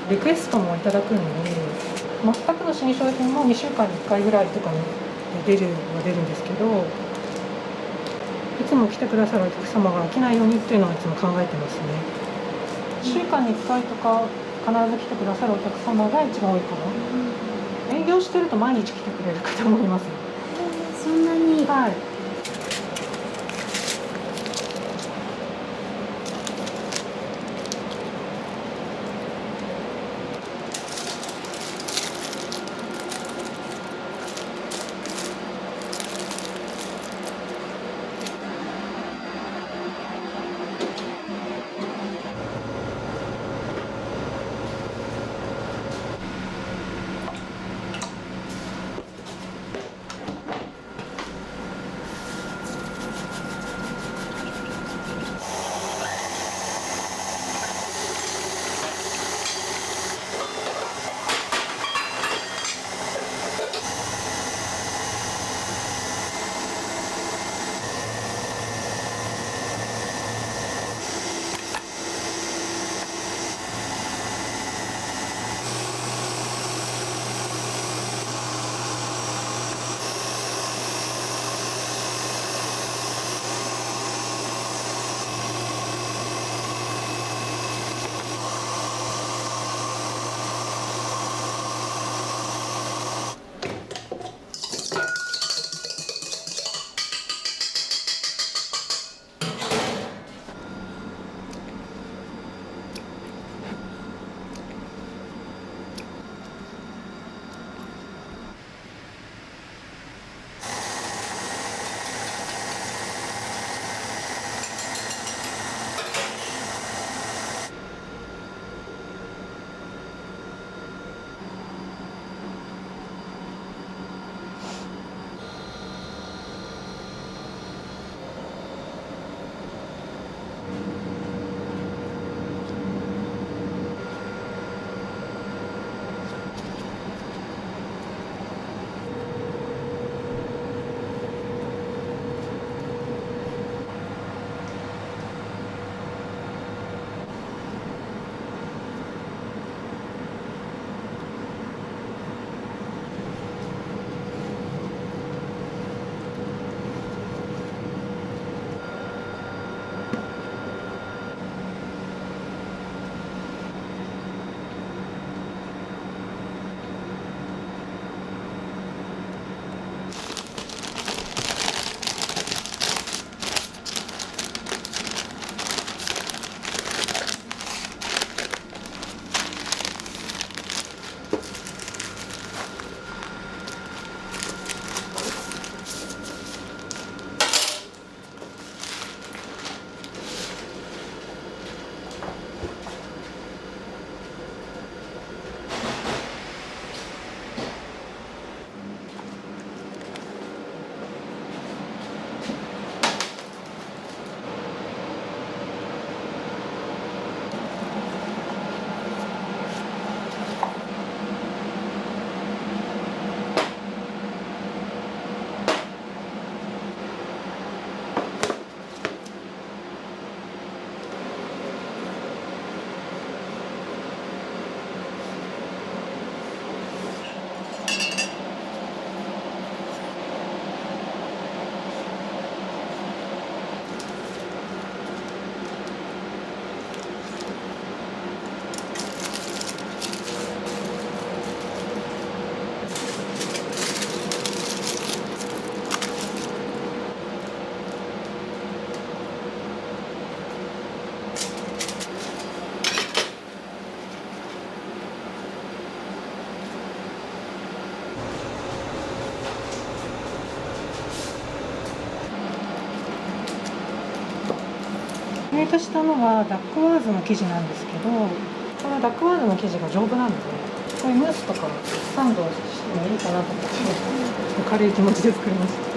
リクエストもいただくんで、全くの新商品も2週間に1回ぐらいとかに出るんですけど、いつも来てくださるお客様が飽きないようにっていうのはいつも考えてますね。1週間に1回とか必ず来てくださるお客様が一番多いかな。営業してると毎日来てくれる方もいます。そんなに。はい。上と下のはダックワーズの生地なんですけど、このダックワーズの生地が丈夫なので、こういうムースとかサンドしてもいいかなと思って、軽い気持ちで作りました。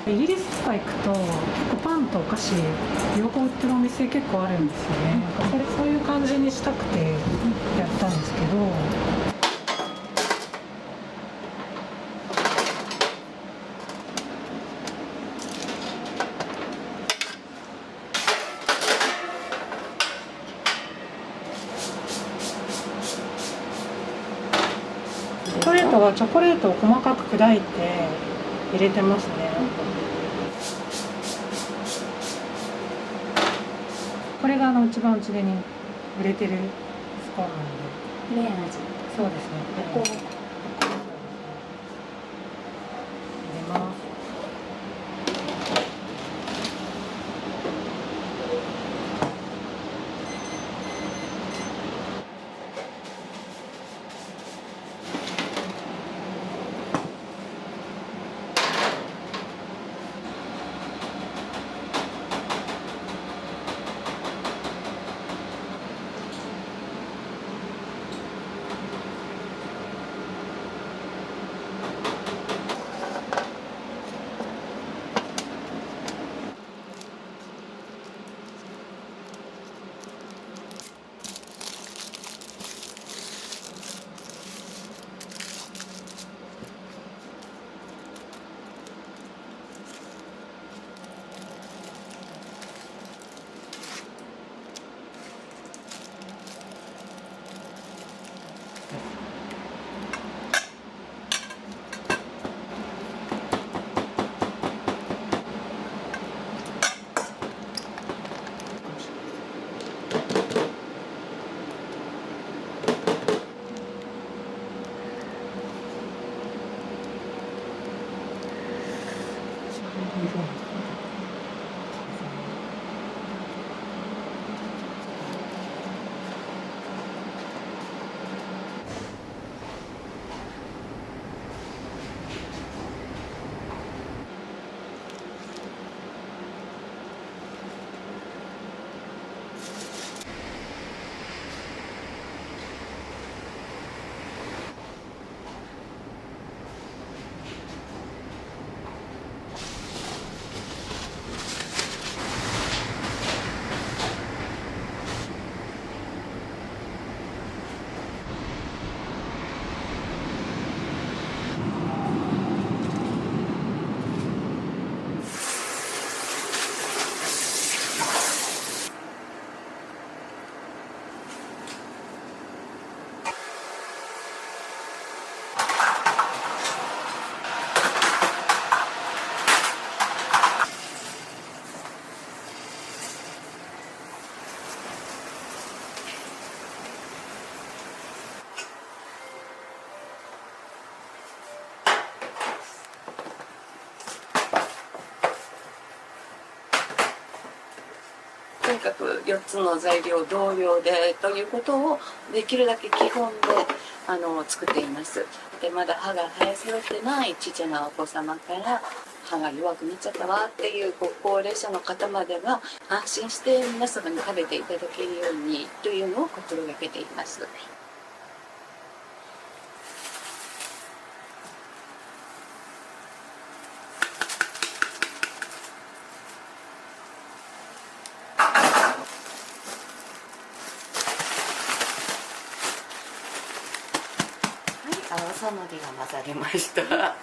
イギリスとか行くと結構パンとお菓子両方売ってるお店結構あるんですよね。なんかそういう感じにしたくてやったんですけど、ストレートはチョコレートを細かく砕いて入れてますね。これが一番うちでに売れてるスコーンなので。プレーン味。そうですね。ここ入れます。とにかく4つの材料同量でということをできるだけ基本で作っています。でまだ歯が生え揃ってないちっちゃなお子様から歯が弱くなっちゃったわっていうご高齢者の方までが安心して皆様に食べていただけるようにというのを心がけています。細のりが混ざりました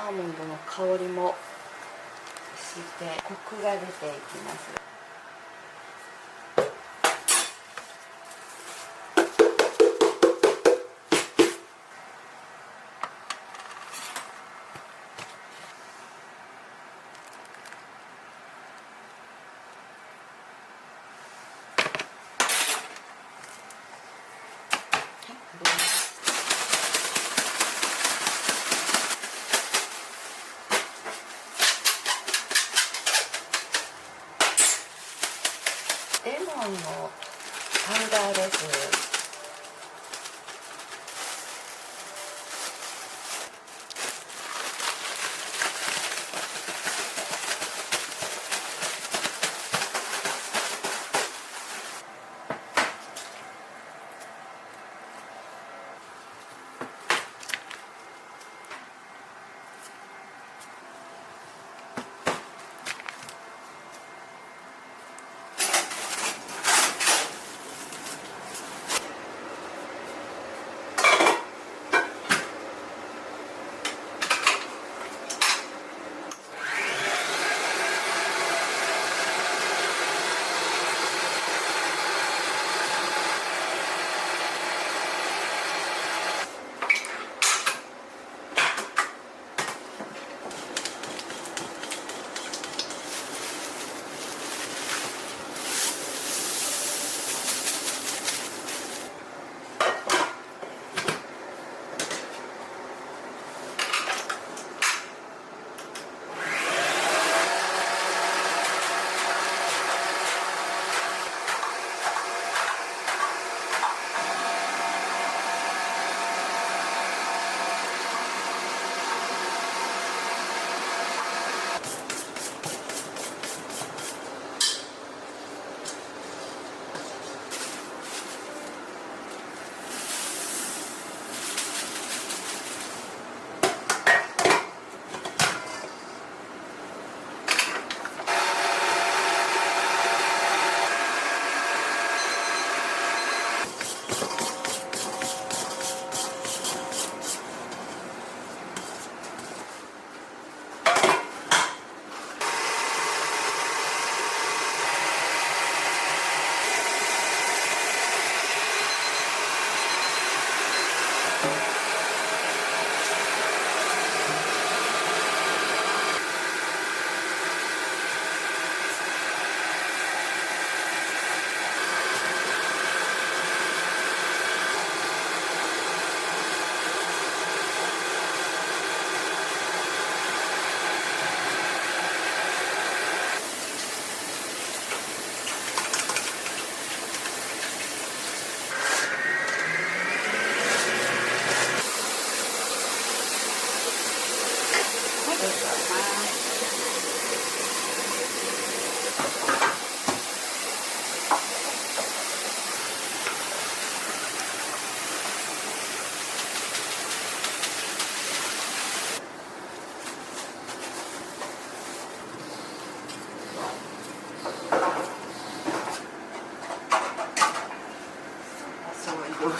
アーモンドの香りもしてコクが出ていきます。レモンのパウダーです。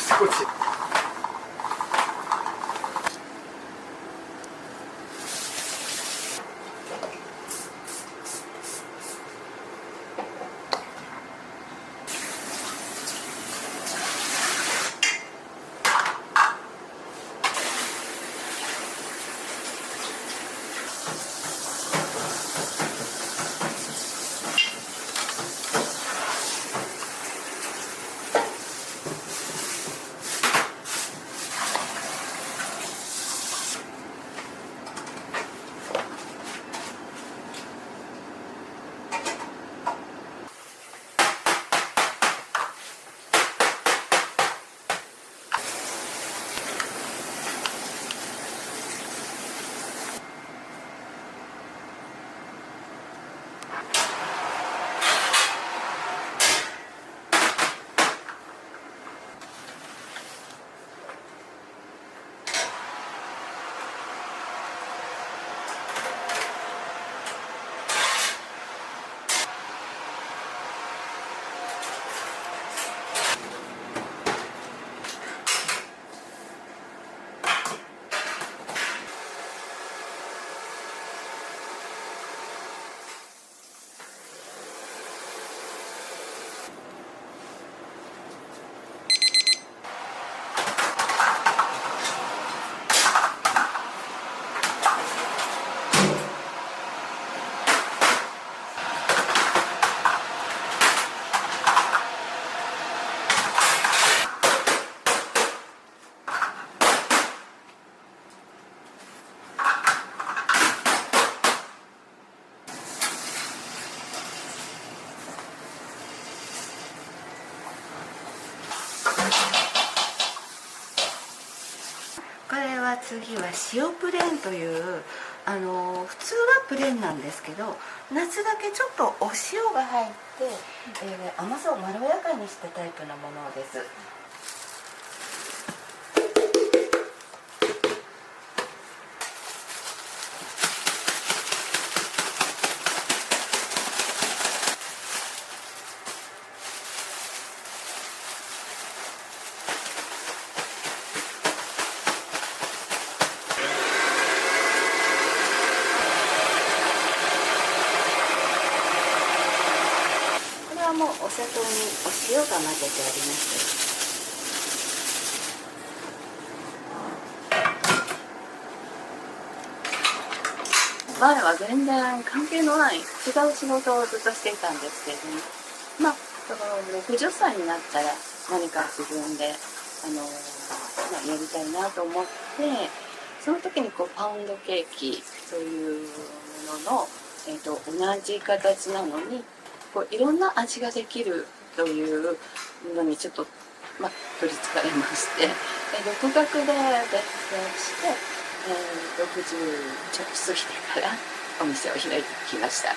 ますこっち。これは次は塩プレーンという普通はプレーンなんですけど、夏だけちょっとお塩が入って、甘さをまろやかにしたタイプのものです。もうお砂糖にお塩が混ぜてあります。前は全然関係のない違う仕事をずっとしていたんですけれども、まあその60歳になったら何か自分でやりたいなと思って、その時にパウンドケーキというものの、同じ形なのにいろんな味ができるというのにちょっと、取りつかれまして、独学で勉強して、60ちょっと過ぎてからお店を開いてきました。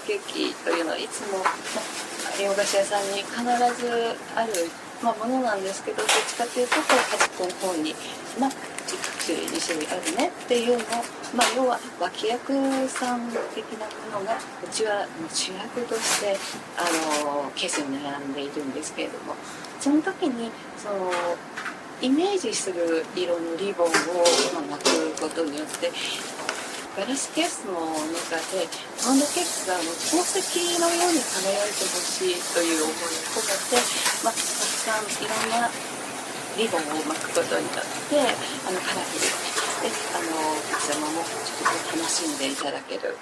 ケーキというのはいつも洋菓子屋さんに必ずある、ものなんですけど、どっちかというとこう端っこの方に、各種類2種類あるねっていうのを、要は脇役さん的なものがうちは主役としてケースに並んでいるんですけれども、その時にそのイメージする色のリボンを巻くことによってガラスケースの中でパウンドケーキが宝石のように輝いてほしいという思いを込めて、たくさんいろんなリボンを巻くことによってカラフルでお客様もちょっと楽しんでいただける。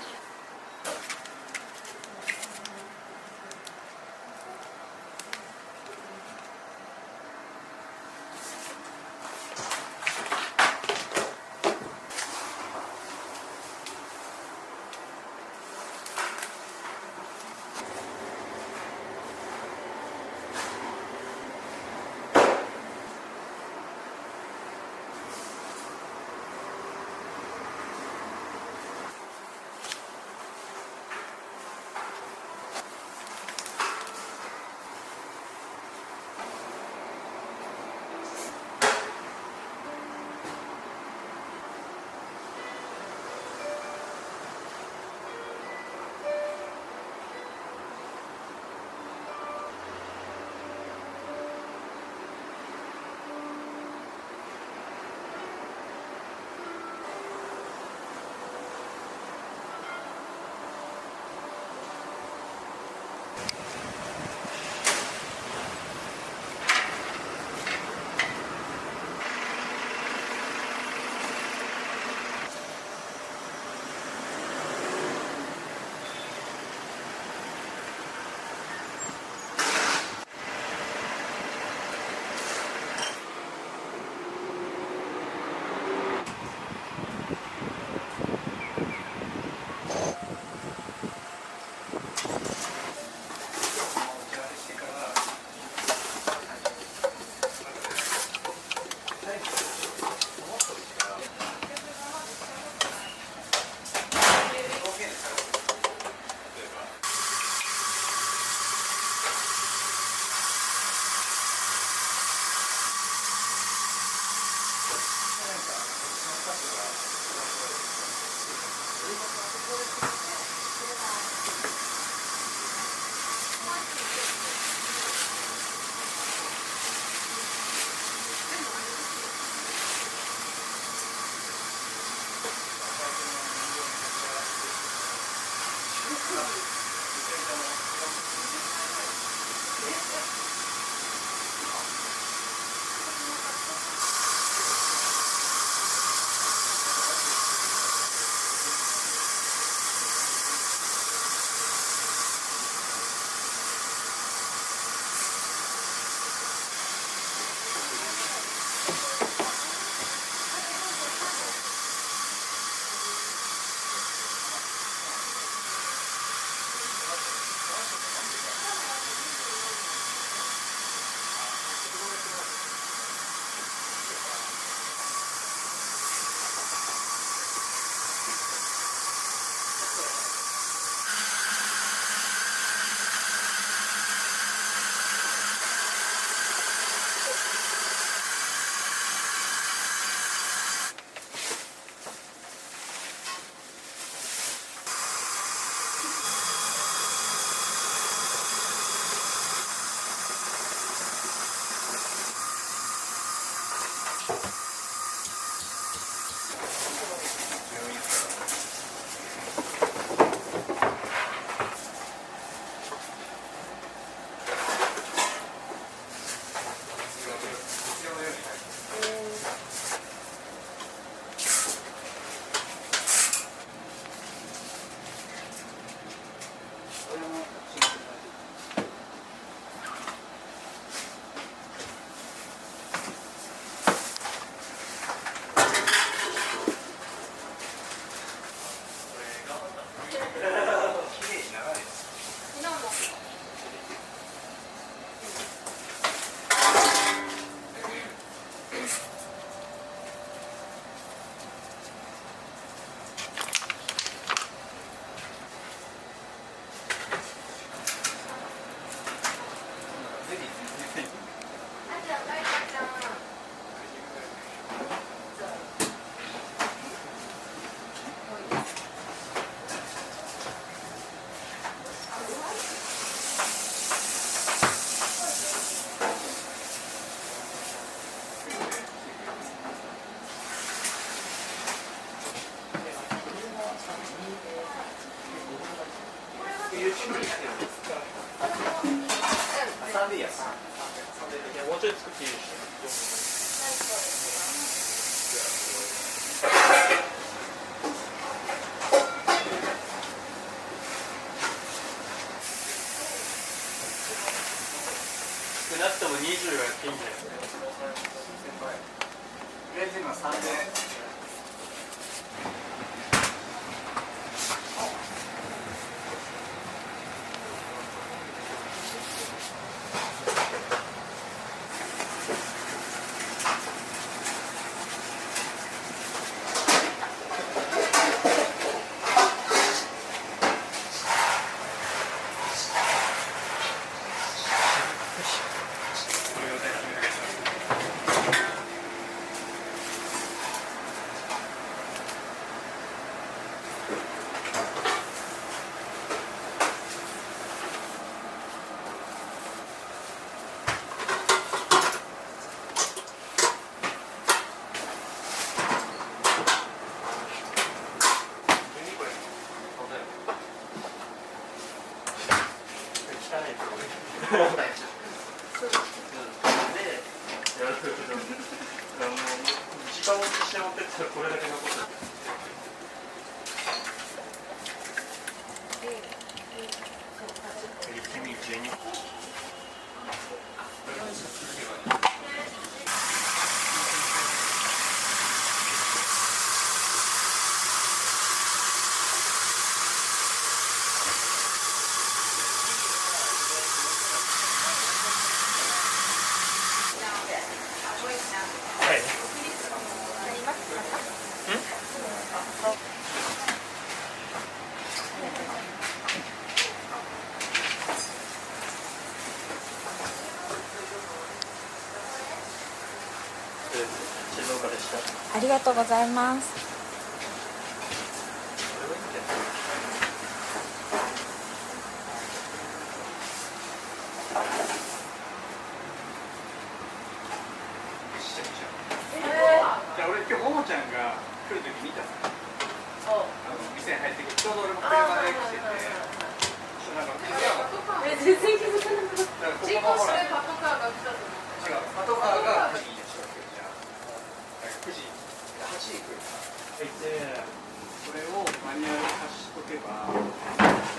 少なくとも20はやっていいんだよ。とりあえず今3で。ありがとうございます。じゃあ俺今日ももちゃんが来るとき見たさ。店に入ってきてちょうど俺も車で来てて、なんか全然気づかなかった。ここのほら、パトカーが来たと思って。違う、パトカーが9時にしようじゃあ9時、8時来るからで、それをマニュアル貸しとけば、そし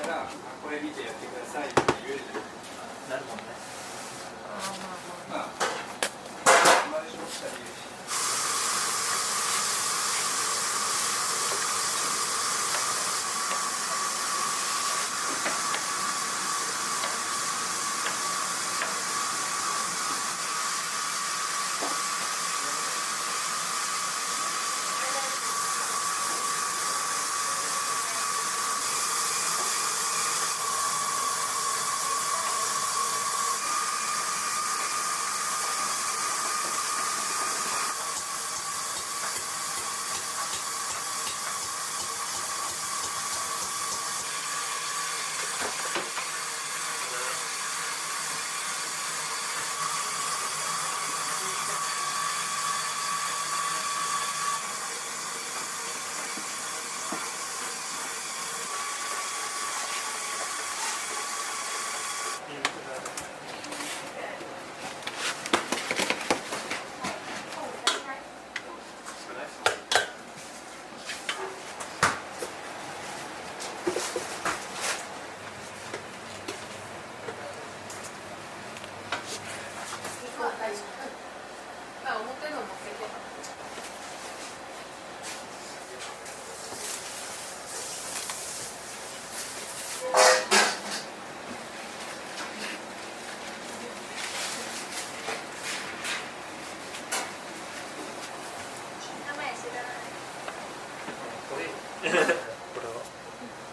たらこれ見てやってくださいって言えるじゃん。なるもんね。まあ車でしょしたらいいし。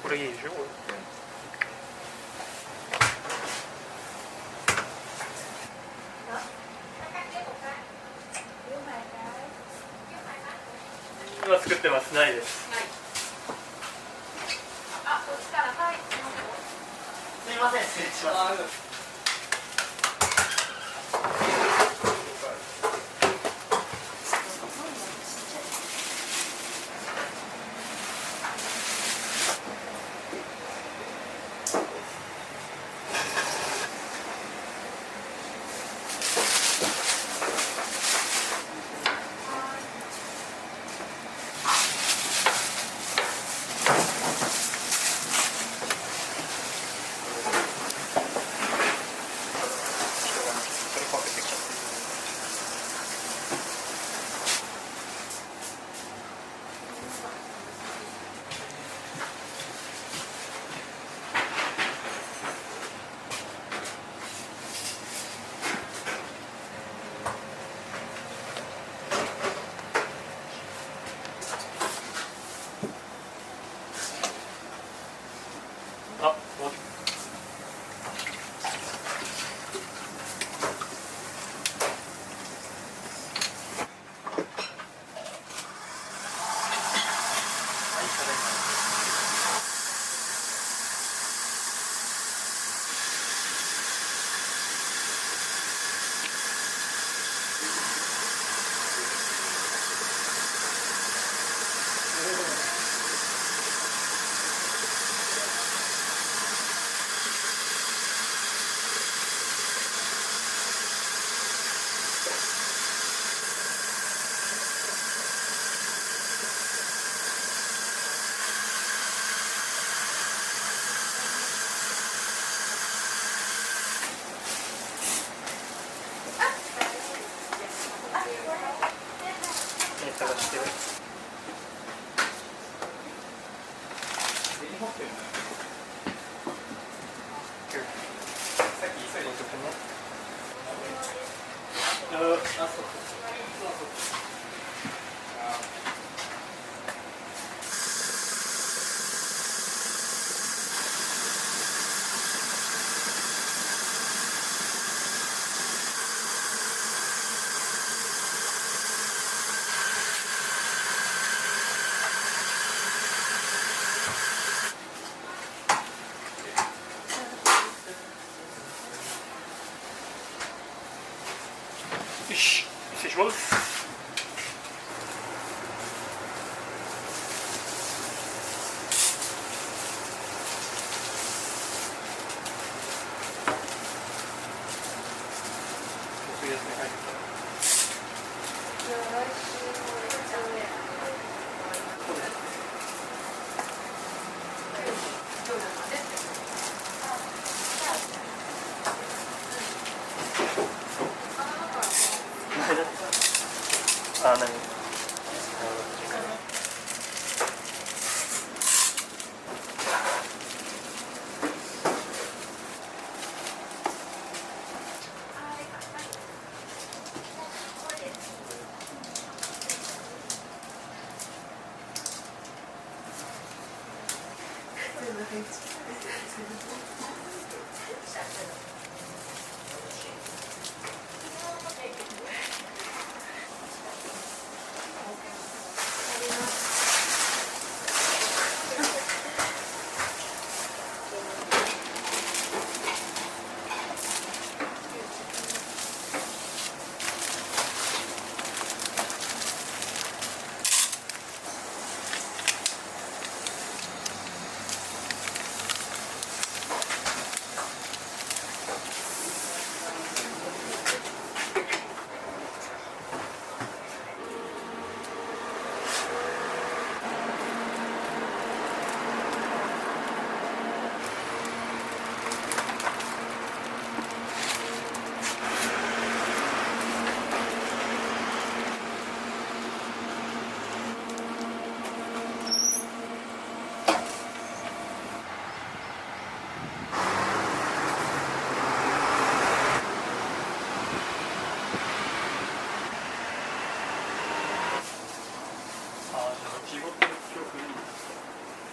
これいいでしょ。今作ってます。ないです。すいません、失礼します。あ、探してる。デリホってるな。さっき急いでとこね。あ、そうそう。よし、失礼します。そういうやつに入ってた。あ、何？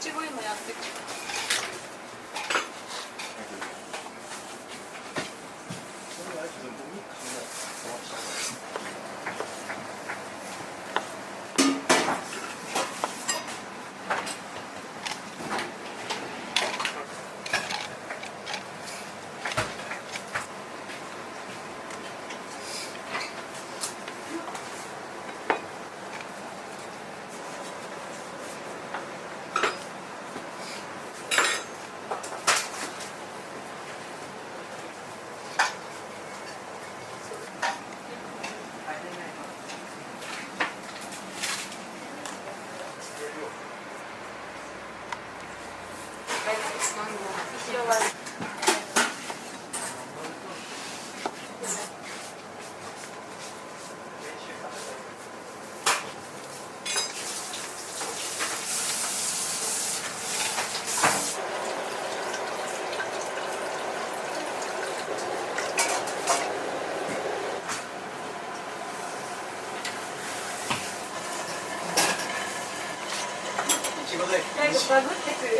いちご今やってくる。最後バグってくる。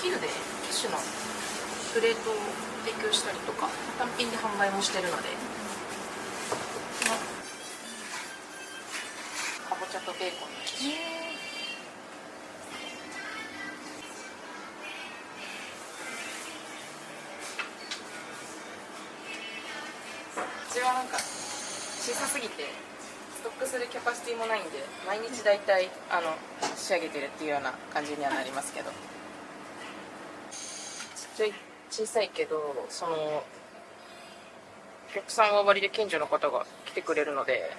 キルで機種のプレートを提供したりとか単品で販売もしてるので、かぼちゃとベーコンの機種、うちはなんか小さすぎてストックするキャパシティもないんで、毎日だいたい仕上げてるっていうような感じにはなりますけど、小さいけどそのお客さんは割で近所の方が来てくれるので、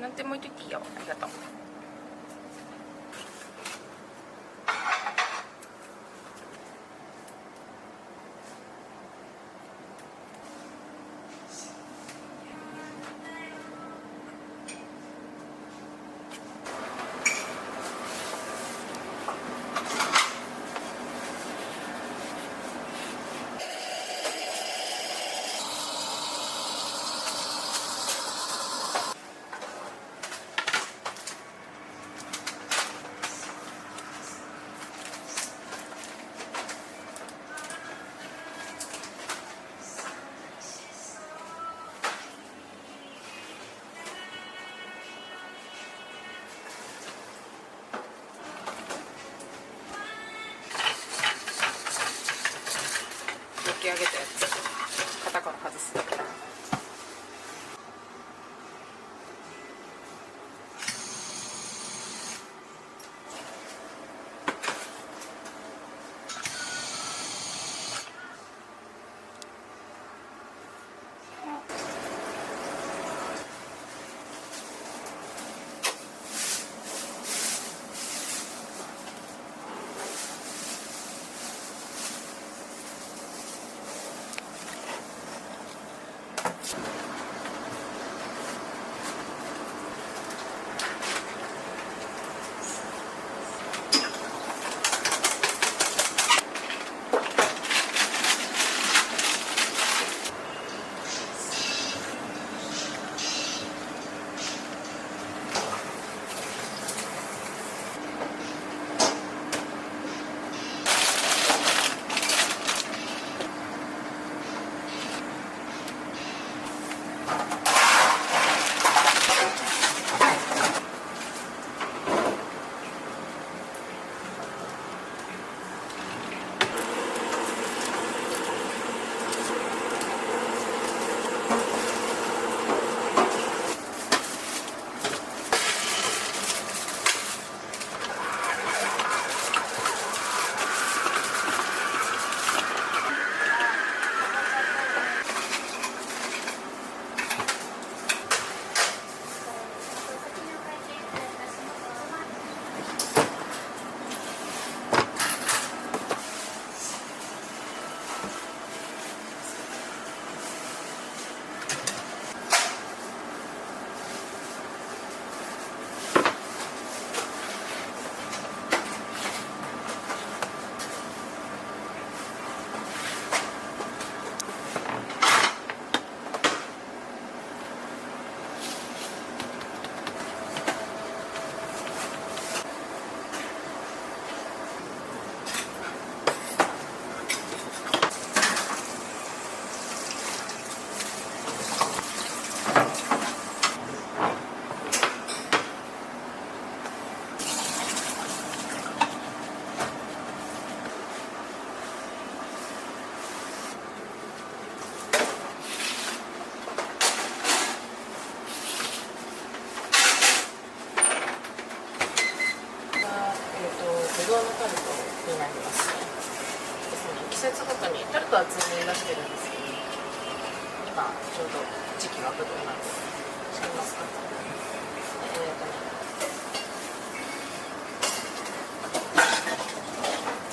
なんでも置いといていいよ。ありがとう。焼き上げたやつ型から外すだけだ。ぶどうのタルトになりますね。ですね、季節ごとにタルトは通年出してるんですけど、今ちょうど時期がぶどうなので知りますか？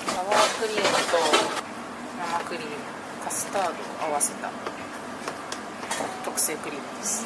サワークリームと生クリーム、カスタードを合わせた特製クリームです。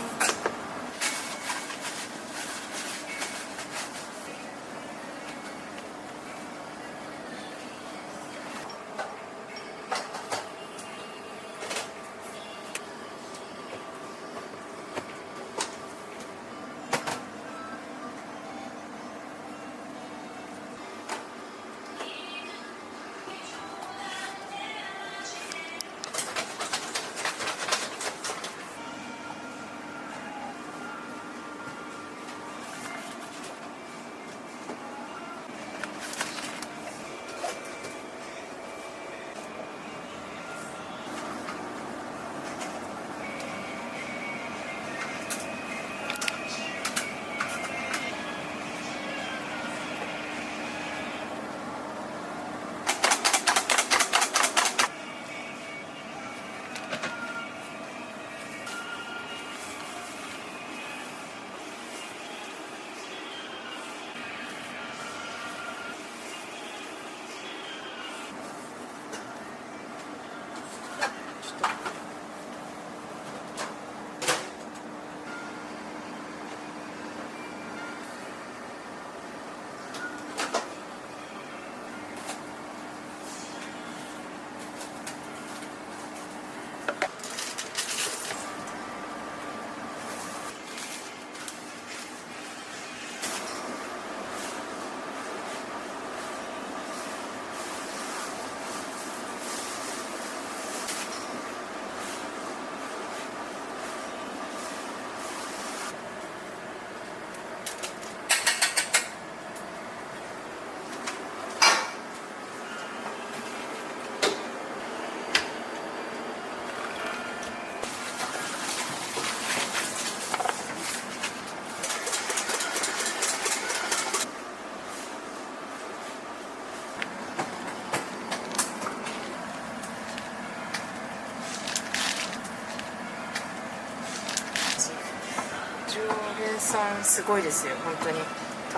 さんすごいですよ、本当に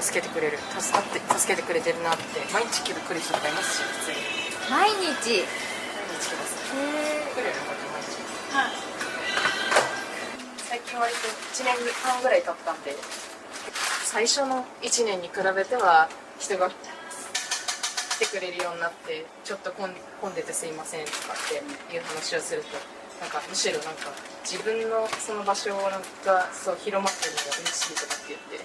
助けてくれる、助けてくれてるなって。毎日来る人とかいますし、普通に毎日毎日来ます来るよね、こっち毎日。はい、最近割と1年半ぐらい経ったんで、最初の1年に比べては人が来てくれるようになって、ちょっと混んでてすいませんとかっていう話をすると、なんかむしろなんか自分のその場所がそう広まってるのが嬉しいとかって言って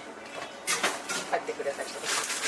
帰ってくれたりとかします。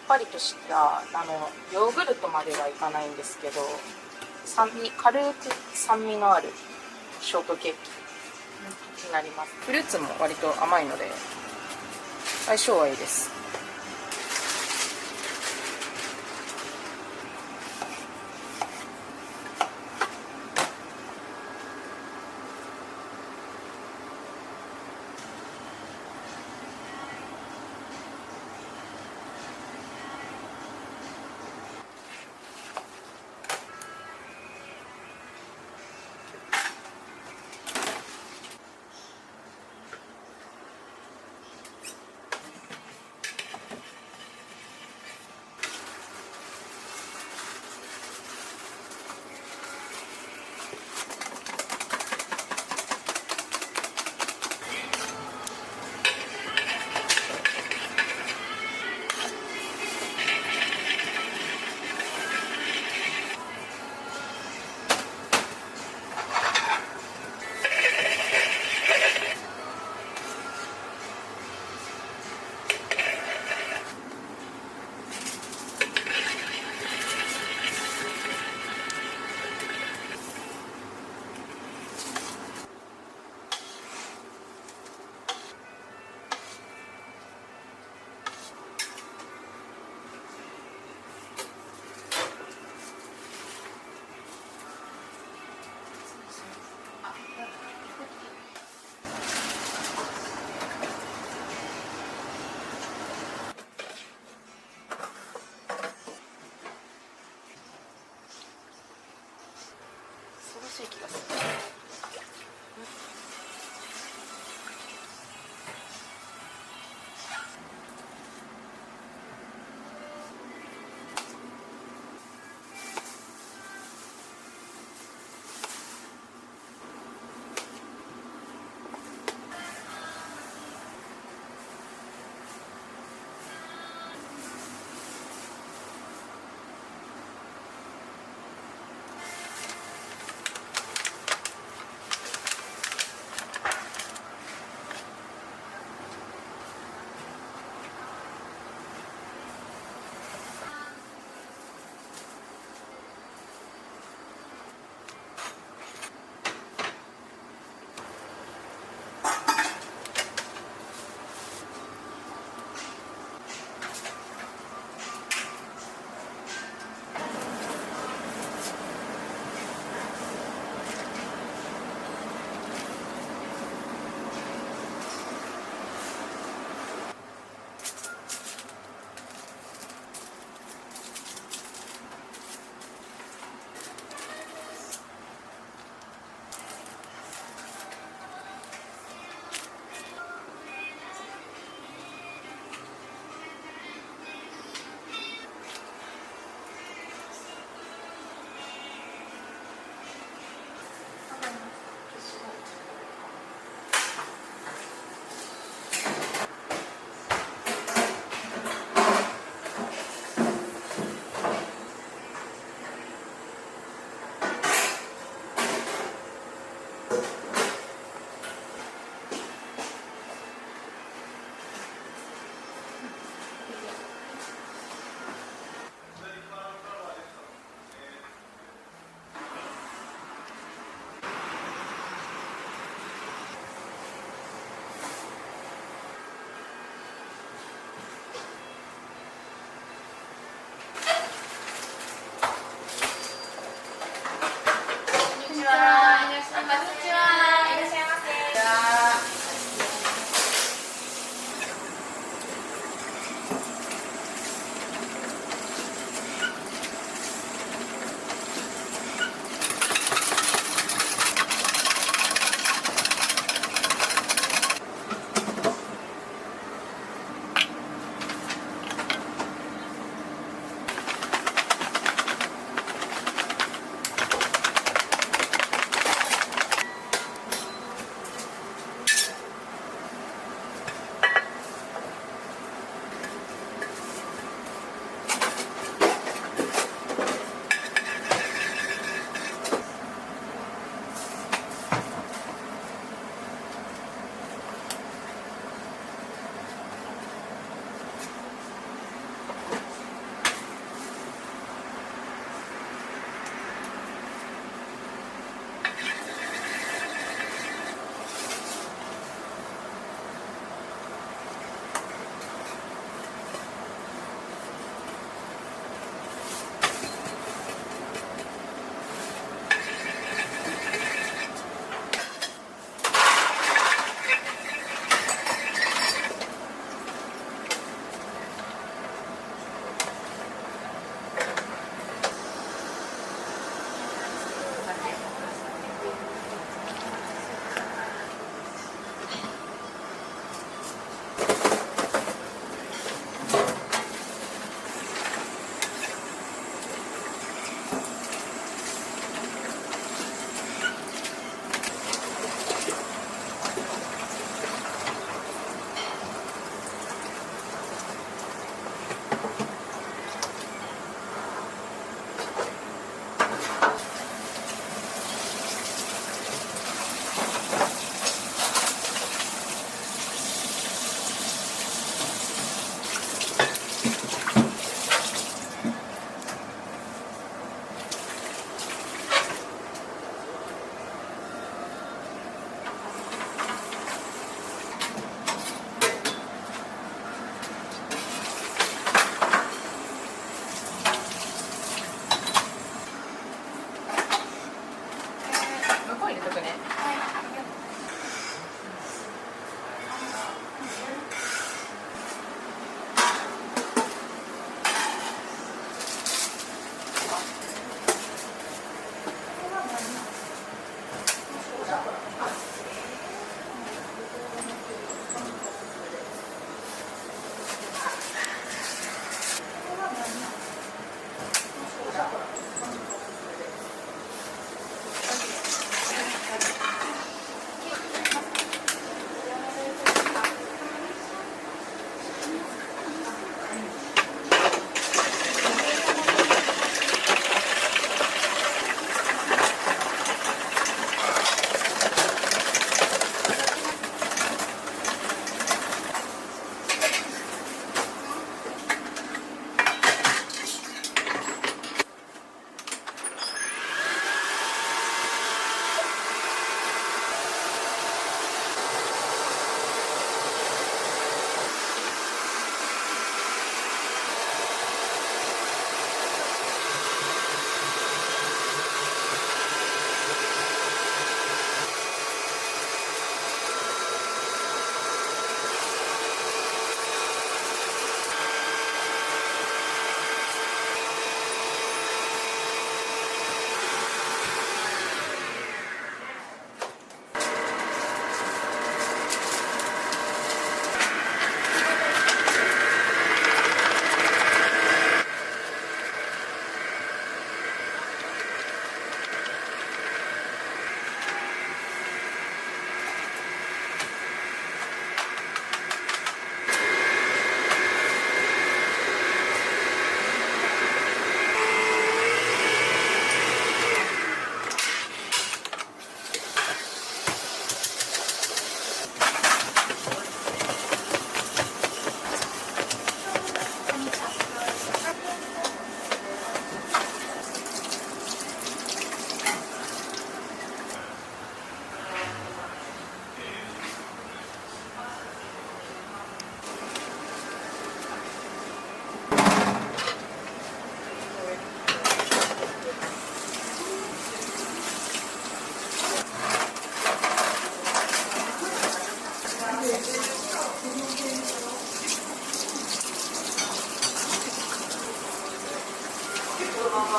さっぱりとしたヨーグルトまではいかないんですけど、軽く酸味のあるショートケーキになります。フルーツも割と甘いので相性はいいです。気がする。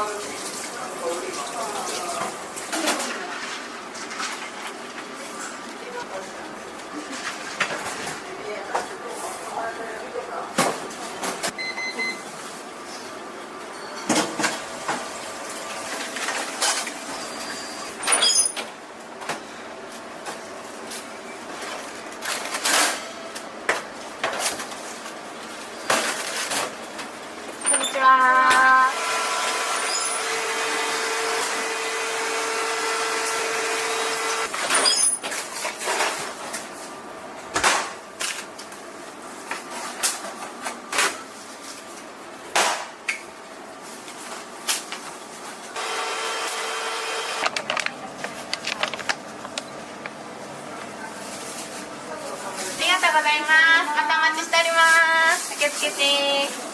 こんにちは。ありがとうございます。またお待ちしております。お気をつけて。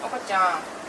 おこちゃん。